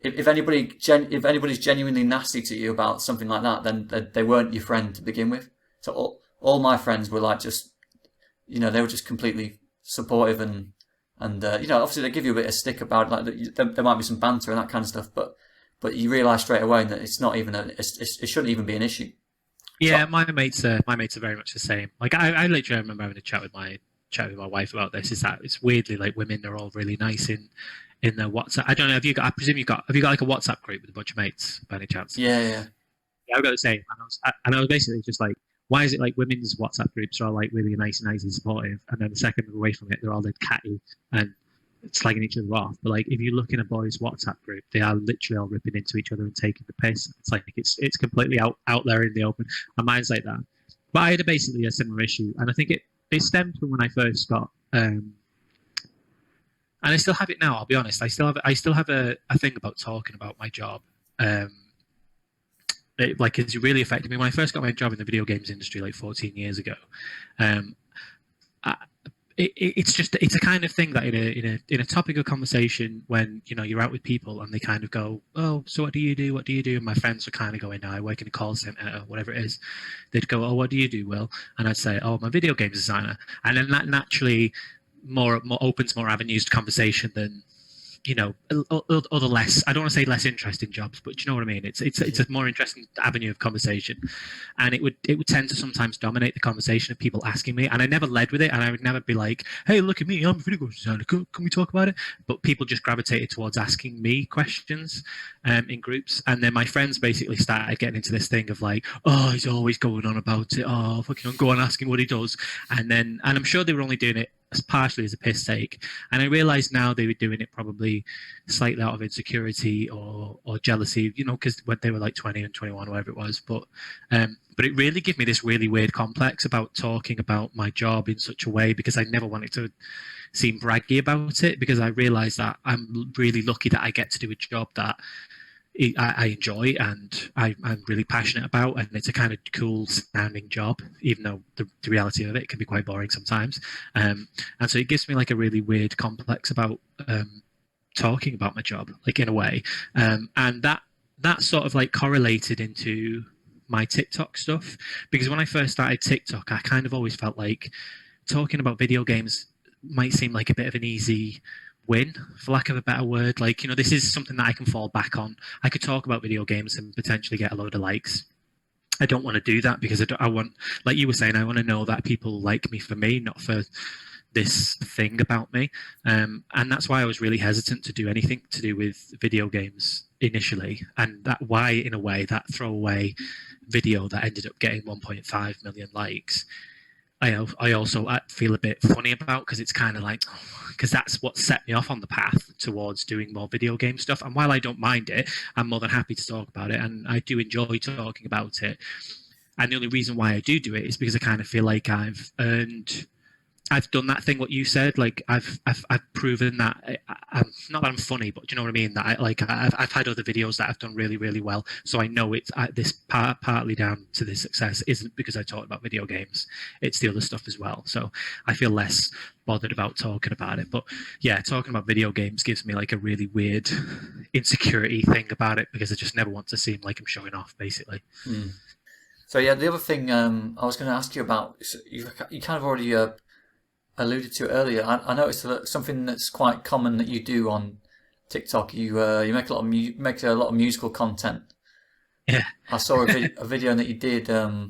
if anybody's genuinely nasty to you about something like that, then they weren't your friend to begin with. So all my friends were like just, they were just completely supportive and obviously they give you a bit of stick about it, like there might be some banter and that kind of stuff, but you realise straight away that it's not even it shouldn't even be an issue. Yeah, so, my mates are very much the same. Like I literally remember having a chat with my wife about this. Is that it's weirdly like women are all really nice in their WhatsApp. I don't know. I presume have you got like a WhatsApp group with a bunch of mates by any chance? Yeah. I've got the same. And I was basically just like, why is it like women's WhatsApp groups are all like really nice and supportive, and then the second away from it, they're all like catty and slagging each other off? But like, if you look in a boys' WhatsApp group, they are literally all ripping into each other and taking the piss. It's like it's completely out there in the open. And mine's like that. But I had basically a similar issue, and I think it stemmed from when I first got. And I still have it now. I'll be honest. I still have a thing about talking about my job. It's really affected me when I first got my job in the video games industry like 14 years ago. It's a kind of thing that in a topic of conversation, when you're out with people and they kind of go, oh, so what do you do? And my friends are kind of going, no, I work in a call center or whatever it is. They'd go, oh, what do you do, Will? And I'd say, oh, I'm a video games designer. And then that naturally more opens more avenues to conversation than other less, I don't want to say less interesting jobs, but you know what I mean? It's a more interesting avenue of conversation. And it would tend to sometimes dominate the conversation of people asking me, and I never led with it, and I would never be like, hey, look at me, I'm a video game designer, can we talk about it? But people just gravitated towards asking me questions in groups. And then my friends basically started getting into this thing of like, oh, he's always going on about it, oh, fucking go on asking what he does. And I'm sure they were only doing it partially as a piss take, and I realize now they were doing it probably slightly out of insecurity or jealousy, because when they were like 20 and 21, whatever it was. But it really gave me this really weird complex about talking about my job in such a way, because I never wanted to seem braggy about it, because I realized that I'm really lucky that I get to do a job that I enjoy and I'm really passionate about, and it's a kind of cool sounding job, even though the reality of it can be quite boring sometimes. And so it gives me like a really weird complex about talking about my job, like in a way. And that sort of like correlated into my TikTok stuff, because when I first started TikTok, I kind of always felt like talking about video games might seem like a bit of an easy win, for lack of a better word. Like, this is something that I can fall back on. I could talk about video games and potentially get a load of likes. I don't want to do that, because I want, like you were saying, I want to know that people like me for me, not for this thing about me. And that's why I was really hesitant to do anything to do with video games initially. And that why, in a way, that throwaway video that ended up getting 1.5 million likes, I also feel a bit funny about, because it's kind of like, because that's what set me off on the path towards doing more video game stuff. And while I don't mind it, I'm more than happy to talk about it, and I do enjoy talking about it. And the only reason why I do it is because I kind of feel like I've done that thing what you said. Like I've proven that I'm not that I'm funny, but do you know what I mean? That I've had other videos that I've done really, really well. So I know it's this partly down to this success isn't because I talked about video games. It's the other stuff as well. So I feel less bothered about talking about it. But yeah, talking about video games gives me like a really weird insecurity thing about it, because I just never want to seem like I'm showing off, basically. Mm. So yeah, the other thing I was going to ask you about, you kind of already alluded to it earlier. I noticed that something that's quite common that you do on TikTok. You make a lot of musical content. Yeah. I saw a video that you did. I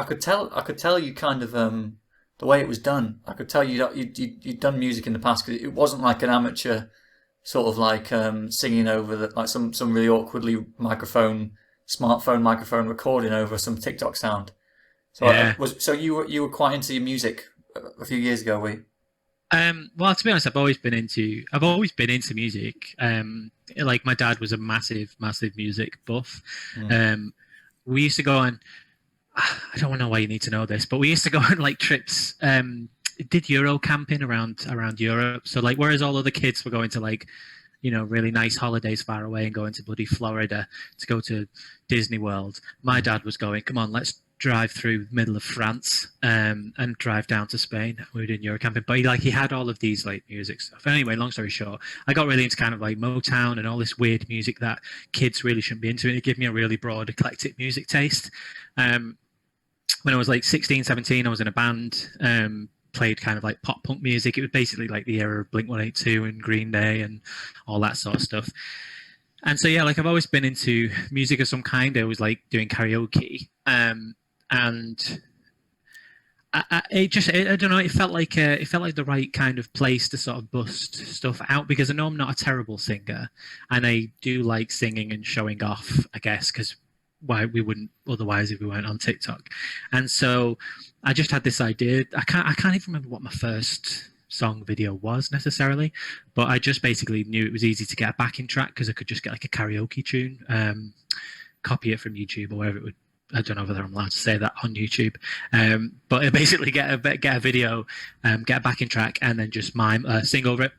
could tell you kind of the way it was done. I could tell you'd done music in the past, because it wasn't like an amateur sort of like singing over like some really awkwardly smartphone microphone recording over some TikTok sound. So yeah. So you were quite into your music a few years ago, were you? Well, to be honest, I've always been into music. Like my dad was a massive music buff. Mm. We used to go on, I don't know why you need to know this, but we used to go on like trips, did Euro camping around Europe. So like, whereas all other kids were going to like, really nice holidays far away and going to bloody Florida to go to Disney World, my dad was going, come on, let's drive through the middle of France and drive down to Spain. We were doing Eurocamping, but he had all of these like music stuff. Anyway, long story short, I got really into kind of like Motown and all this weird music that kids really shouldn't be into. It gave me a really broad, eclectic music taste. When I was like 16, 17, I was in a band, played kind of like pop punk music. It was basically like the era of Blink-182 and Green Day and all that sort of stuff. And so, yeah, like I've always been into music of some kind. I was like doing karaoke. And I don't know. It felt like the right kind of place to sort of bust stuff out, because I know I'm not a terrible singer, and I do like singing and showing off, I guess, because why we wouldn't otherwise if we weren't on TikTok. And so I just had this idea. I can't even remember what my first song video was necessarily, but I just basically knew it was easy to get a backing track because I could just get like a karaoke tune, copy it from YouTube or wherever it would. I don't know whether I'm allowed to say that on YouTube, but I basically get a video, get a backing track, and then just mime, sing over it,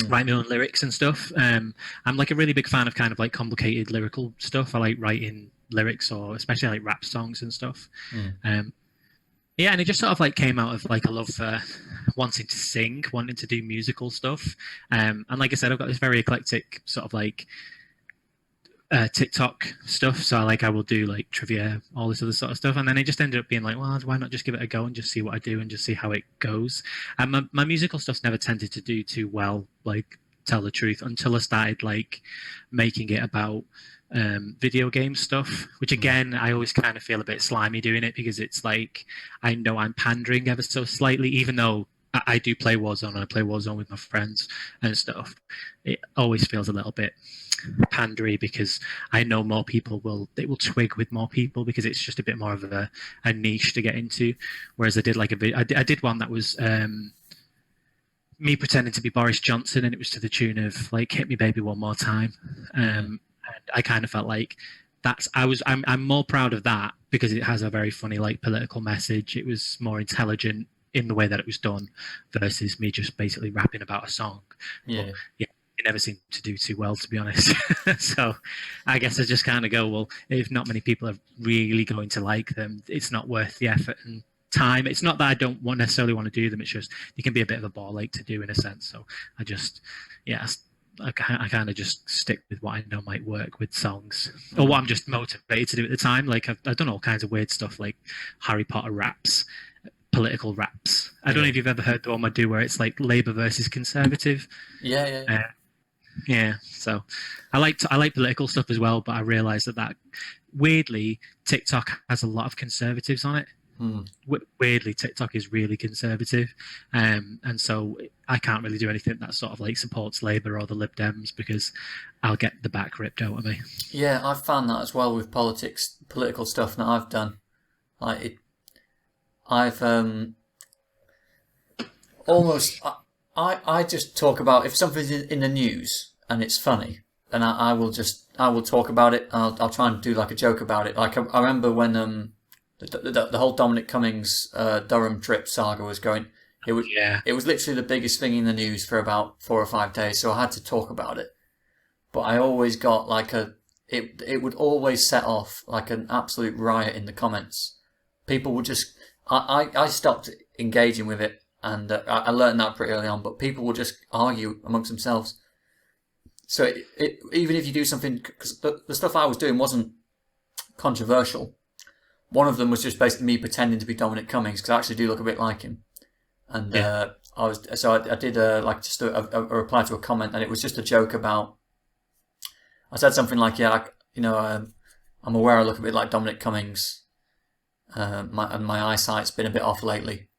write my own lyrics and stuff. I'm like a really big fan of kind of like complicated lyrical stuff. I like writing lyrics, or especially like rap songs and stuff. Yeah, and it just sort of like came out of like a love for wanting to sing, wanting to do musical stuff. And like I said, I've got this very eclectic sort of like TikTok stuff. So I will do like trivia, all this other sort of stuff. And then it just ended up being like, well, why not just give it a go and just see what I do and just see how it goes. And my musical stuff's never tended to do too well, like tell the truth, until I started like making it about video game stuff, which again, I always kind of feel a bit slimy doing it, because it's like, I know I'm pandering ever so slightly, even though I do play Warzone and I play Warzone with my friends and stuff. It always feels a little bit pandery, because I know more people will twig with more people, because it's just a bit more of a niche to get into. Whereas I did like I did one that was me pretending to be Boris Johnson, and it was to the tune of like "Hit Me Baby One More Time." And I kind of felt like I'm more proud of that because it has a very funny like political message. It was more intelligent in the way that it was done versus me just basically rapping about a song. Yeah. But, yeah, it never seemed to do too well, to be honest. So I guess I just kind of go, well, if not many people are really going to like them, it's not worth the effort and time. It's not that I don't necessarily want to do them. It's just they can be a bit of a ball ache to do in a sense. So I just, yeah, I kind of just stick with what I know might work with songs, or what I'm just motivated to do at the time. Like I've done all kinds of weird stuff, like Harry Potter raps, political raps. I don't know if you've ever heard the one I do where it's like Labour versus Conservative. Yeah. Yeah. So I like political stuff as well, but I realised that weirdly TikTok has a lot of conservatives on it. Weirdly, TikTok is really conservative, and so I can't really do anything that sort of like supports Labour or the Lib Dems, because I'll get the back ripped out of me. Yeah, I've found that as well with political stuff that I've done. I've almost I just talk about if something's in the news and it's funny, and I will talk about it. I'll try and do like a joke about it. Like I remember when the whole Dominic Cummings Durham trip saga was going. It was literally the biggest thing in the news for about 4 or 5 days, so I had to talk about it. But I always got like it would always set off like an absolute riot in the comments. People would just I stopped engaging with it, and I learned that pretty early on. But people would just argue amongst themselves. So even if you do something, because the stuff I was doing wasn't controversial. One of them was just basically me pretending to be Dominic Cummings, because I actually do look a bit like him. And I did like just a reply to a comment, and it was just a joke about. I said something like, I'm aware I look a bit like Dominic Cummings, my eyesight's been a bit off lately.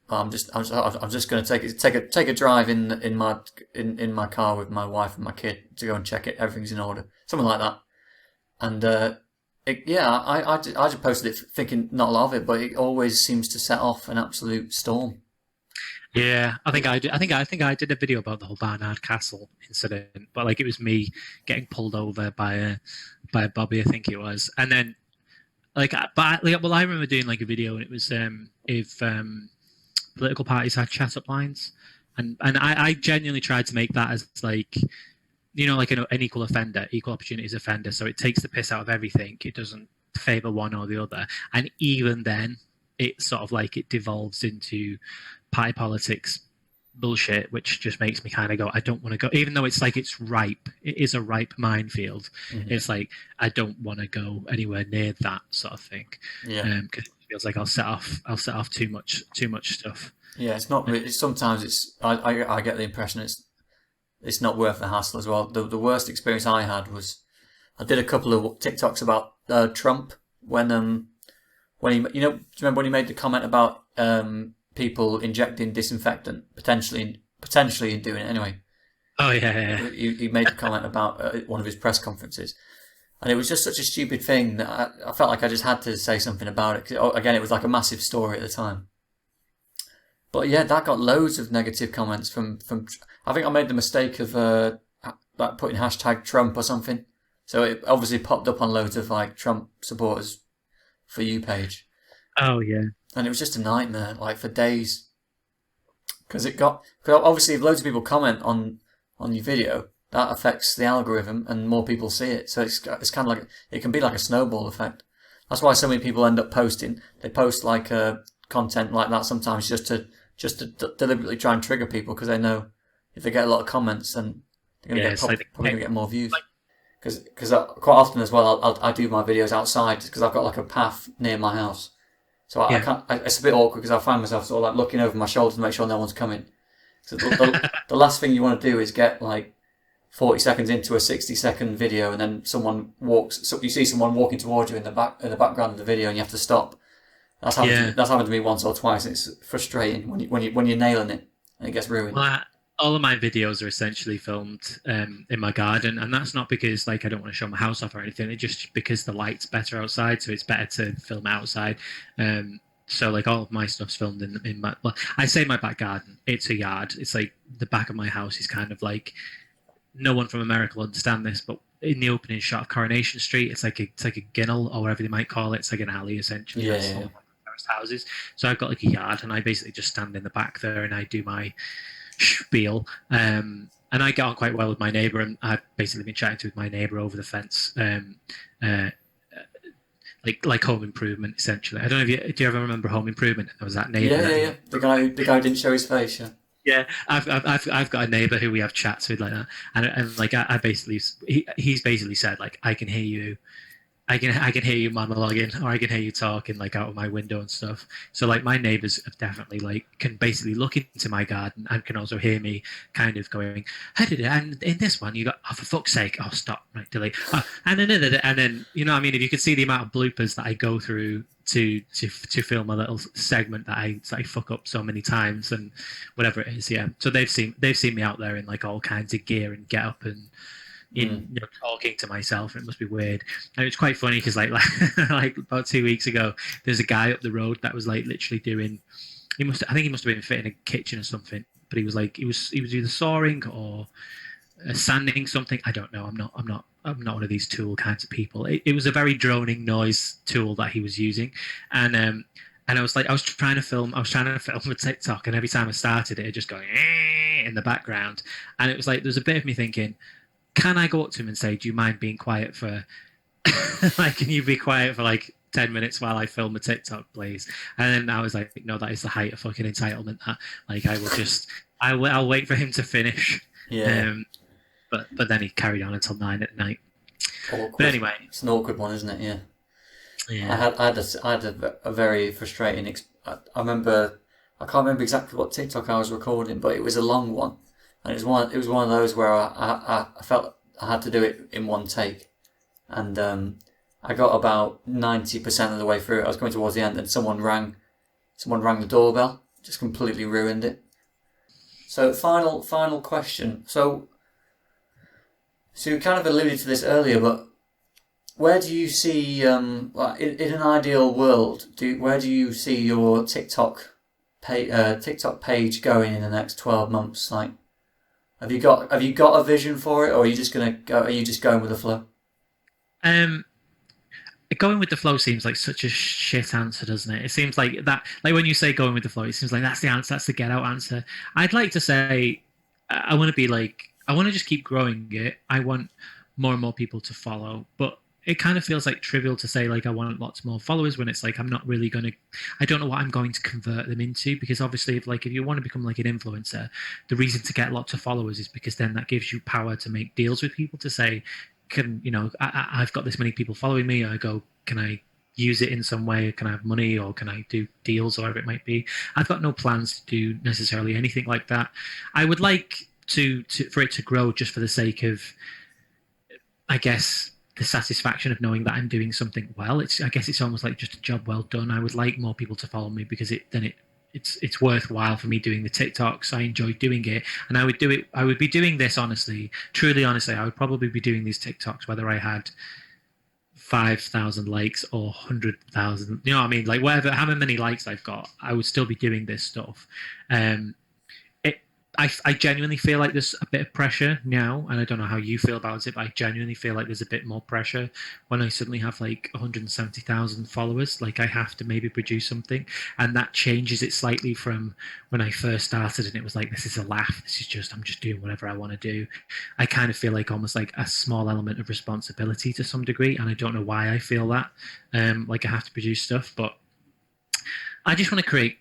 I'm just going to take a drive in my car with my wife and my kid to go and check it. Everything's in order, something like that. And I just posted it thinking not a lot of it, but it always seems to set off an absolute storm. Yeah, I think I did a video about the whole Barnard Castle incident, but like it was me getting pulled over by a Bobby, I think it was, and then I remember doing like a video, and it was if political parties had chat up lines, and I genuinely tried to make that as like, like an equal opportunities offender, so it takes the piss out of everything. It doesn't favor one or the other. And even then, it's sort of like it devolves into party politics bullshit, which just makes me kind of go, I don't want to go, even though it's like it's ripe. It is a ripe minefield. Mm-hmm. It's like I don't want to go anywhere near that sort of thing. Yeah. Because it feels like I'll set off too much stuff. Yeah, it's not really. Sometimes I get the impression it's not worth the hassle as well. The worst experience I had was I did a couple of TikToks about Trump when he, do you remember when he made the comment about people injecting disinfectant potentially doing it anyway. Oh yeah. He made a comment about one of his press conferences, and it was just such a stupid thing that I felt like I just had to say something about it. 'Cause, again, it was like a massive story at the time. But yeah, that got loads of negative comments from. I think I made the mistake of like putting hashtag Trump or something, so it obviously popped up on loads of like Trump supporters for you page. Oh yeah. And it was just a nightmare, like for days, because obviously if loads of people comment on your video, that affects the algorithm and more people see it. So it's kind of like it can be like a snowball effect. That's why so many people end up posting. They post like content like that sometimes just to deliberately try and trigger people because they know if they get a lot of comments, then they're going to probably gonna get more views. Because quite often as well, I do my videos outside because I've got like a path near my house. So I can't. It's a bit awkward because I find myself sort of like looking over my shoulder to make sure no one's coming. So the last thing you want to do is get like 40 seconds into a 60-second video and then someone walks. So you see someone walking towards you in the background of the video and you have to stop. That's happened to me once or twice. And it's frustrating when you're nailing it and it gets ruined. Well, all of my videos are essentially filmed in my garden, and that's not because like I don't want to show my house off or anything. It's just because the light's better outside, so it's better to film outside. So like all of my stuff's filmed in my. Well, I say my back garden. It's a yard. It's like the back of my house is kind of like. No one from America will understand this, but in the opening shot of Coronation Street, it's like a ginnel or whatever they might call it. It's like an alley essentially. Yeah. Houses. So I've got like a yard, and I basically just stand in the back there, and I do my spiel, and I get on quite well with my neighbour, and I've basically been chatting to my neighbour over the fence, like Home Improvement essentially. I don't know if do you ever remember Home Improvement? There was that neighbour. Yeah. The guy who didn't show his face. Yeah, I've got a neighbour who we have chats with like that, and like I basically he's basically said like I can hear you. I can hear you monologuing, or I can hear you talking like out of my window and stuff. So like my neighbours have definitely like can basically look into my garden and can also hear me kind of going, and in this one you got, oh, for fuck's sake, oh stop, right, delete, oh, and then you know what I mean, if you could see the amount of bloopers that I go through to film a little segment that I fuck up so many times and whatever it is, yeah. So they've seen me out there in like all kinds of gear and get up and. Talking to myself, and it must be weird. And it's quite funny because like like about 2 weeks ago, there's a guy up the road that was like literally doing. I think he must have been fitting a kitchen or something. But he was like he was either sawing or sanding something. I don't know. I'm not one of these tool kinds of people. It was a very droning noise tool that he was using, and I was trying to film a TikTok, and every time I started it just going in the background, and it was like there's a bit of me thinking. Can I go up to him and say, do you mind being quiet for, like, can you be quiet for like 10 minutes while I film a TikTok, please? And then I was like, no, that is the height of fucking entitlement. That, like, I'll wait for him to finish. Yeah. But then he carried on until 9 at night. Awkward. But anyway. It's an awkward one, isn't it? Yeah. Yeah. I had a very frustrating, I remember, I can't remember exactly what TikTok I was recording, but it was a long one. And it was one of those where I felt I had to do it in one take, and I got about 90% of the way through. I was going towards the end, and someone rang the doorbell, just completely ruined it. So final question. So you kind of alluded to this earlier, but where do you see in an ideal world? Where do you see your TikTok page going in the next 12 months? Like. Have you got a vision for it, or are you just going with the flow? Going with the flow seems like such a shit answer, doesn't it? It seems like that, like when you say going with the flow, it seems like that's the answer, that's the get out answer. I'd like to say, I want to just keep growing it. I want more and more people to follow, but it kind of feels like trivial to say like I want lots more followers when it's like I'm not really going to, I don't know what I'm going to convert them into, because obviously if you want to become like an influencer, the reason to get lots of followers is because then that gives you power to make deals with people to say, can, I've got this many people following me. I go, can I use it in some way? Can I have money, or can I do deals, or whatever it might be? I've got no plans to do necessarily anything like that. I would like to for it to grow just for the sake of, I guess, the satisfaction of knowing that I'm doing something well. I guess it's almost like just a job well done. I would like more people to follow me because it's worthwhile for me doing the TikToks. I enjoy doing it, and I would do it. I would be doing this honestly, truly honestly. I would probably be doing these TikToks whether I had 5,000 likes or 100,000. You know what I mean? Like whatever, however many likes I've got, I would still be doing this stuff. I genuinely feel like there's a bit of pressure now, and I don't know how you feel about it, but I genuinely feel like there's a bit more pressure when I suddenly have like 170,000 followers. Like I have to maybe produce something, and that changes it slightly from when I first started, and it was like, this is a laugh. This is just, I'm just doing whatever I want to do. I kind of feel like almost like a small element of responsibility to some degree, and I don't know why I feel that. Like I have to produce stuff, but I just want to create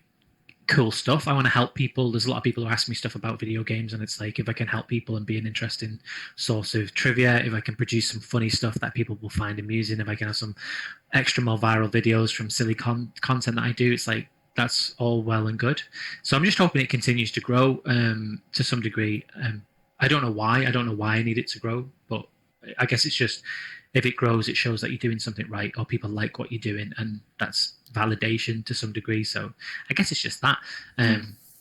cool stuff. I want to help people. There's a lot of people who ask me stuff about video games, and it's like, if I can help people and be an interesting source of trivia, if I can produce some funny stuff that people will find amusing, if I can have some extra more viral videos from silly content that I do, it's like, that's all well and good. So I'm just hoping it continues to grow to some degree. I don't know why. I don't know why I need it to grow, but I guess it's just, if it grows, it shows that you're doing something right, or people like what you're doing, and that's validation to some degree. So I guess it's just that.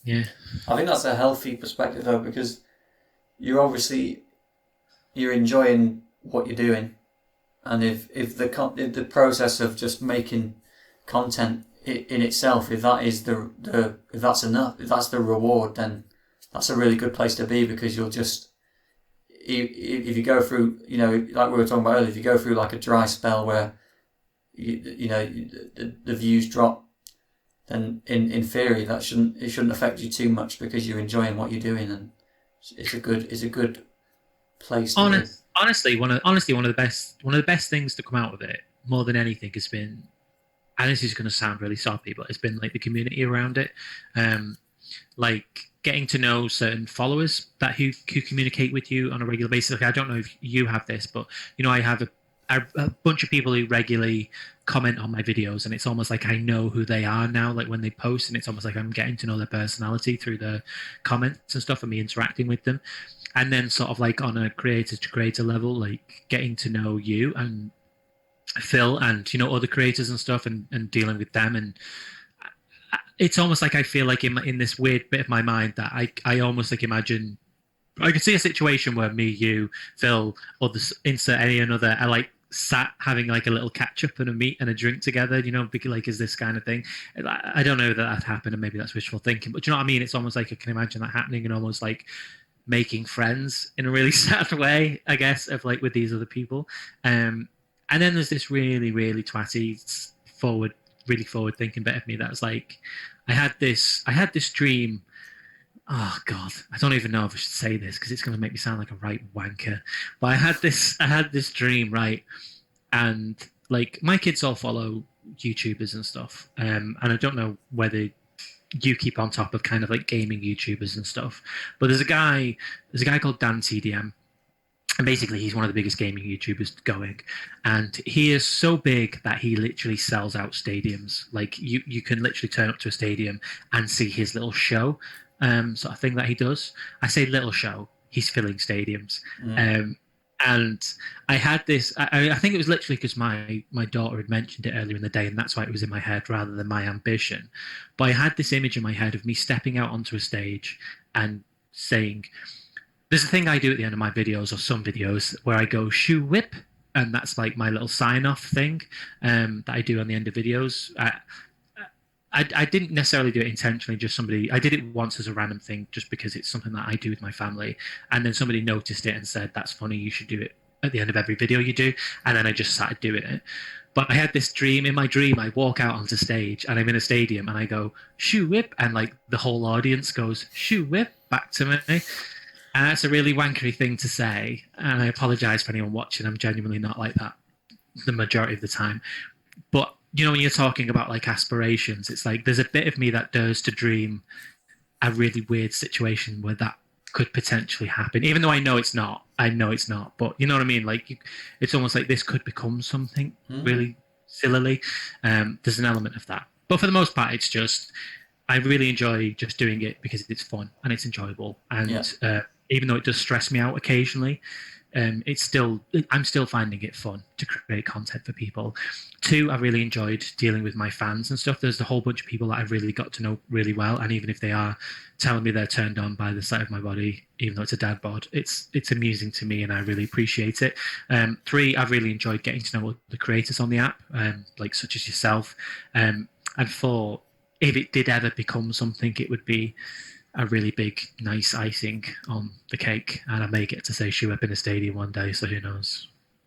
Yeah. I think that's a healthy perspective though, because you're enjoying what you're doing, and if the process of just making content in itself, if that is if that's enough, if that's the reward, then that's a really good place to be, because you'll just, if you go through, like we were talking about earlier, if you go through like a dry spell where the views drop, then in theory it shouldn't affect you too much, because you're enjoying what you're doing, and it's a good place to be. Honestly, one of the best things to come out of it, more than anything, has been, and this is going to sound really soppy, but it's been like the community around it. Like getting to know certain followers who communicate with you on a regular basis. Like, I don't know if you have this, but I have a bunch of people who regularly comment on my videos, and it's almost like I know who they are now, like when they post, and it's almost like I'm getting to know their personality through the comments and stuff, and me interacting with them. And then sort of like on a creator to creator level, like getting to know you and Phil and other creators and stuff, and dealing with them. And it's almost like I feel like in this weird bit of my mind that I almost like imagine I could see a situation where me, you, Phil, or insert any another, are like sat having like a little catch up and a meet and a drink together, because like, is this kind of thing. I don't know that happened, and maybe that's wishful thinking, but do you know what I mean? It's almost like I can imagine that happening, and almost like making friends in a really sad way, I guess, of like with these other people. And then there's this really, really twatty really forward thinking bit of me that's like, I had this dream. Oh God, I don't even know if I should say this because it's going to make me sound like a right wanker. But I had this dream, right? And like, my kids all follow YouTubers and stuff, and I don't know whether you keep on top of kind of like gaming YouTubers and stuff. But there's a guy called Dan TDM, and basically he's one of the biggest gaming YouTubers going, and he is so big that he literally sells out stadiums. Like you can literally turn up to a stadium and see his little show. Sort of thing that he does. I say little show, he's filling stadiums. And I had this, I think it was literally because my daughter had mentioned it earlier in the day, and that's why it was in my head rather than my ambition. But I had this image in my head of me stepping out onto a stage and saying, there's a thing I do at the end of my videos, or some videos, where I go shoe whip, and that's like my little sign-off thing that I do on the end of videos. I didn't necessarily do it intentionally, I did it once as a random thing, just because it's something that I do with my family. And then somebody noticed it and said, that's funny, you should do it at the end of every video you do. And then I just started doing it. But I had this dream. In my dream, I walk out onto stage and I'm in a stadium and I go, shoe whip. And like the whole audience goes, shoe whip, back to me. And that's a really wankery thing to say. And I apologize for anyone watching. I'm genuinely not like that. the majority of the time. But when you're talking about like aspirations, it's like there's a bit of me that dares to dream a really weird situation where that could potentially happen, even though I know it's not. I know it's not, but you know what I mean. Like it's almost like this could become something really sillily. There's an element of that, but for the most part, it's just I really enjoy just doing it because it's fun and it's enjoyable. And even though it does stress me out occasionally, I'm still finding it fun to create content for people. Two, I really enjoyed dealing with my fans and stuff. There's a whole bunch of people that I've really got to know really well, and even if they are telling me they're turned on by the sight of my body, even though it's a dad bod, it's amusing to me, and I really appreciate it. Three, I've really enjoyed getting to know the creators on the app, like such as yourself. And four, if it did ever become something, it would be a really big, nice icing on the cake, and I may get to say shoe up in a stadium one day. So who knows?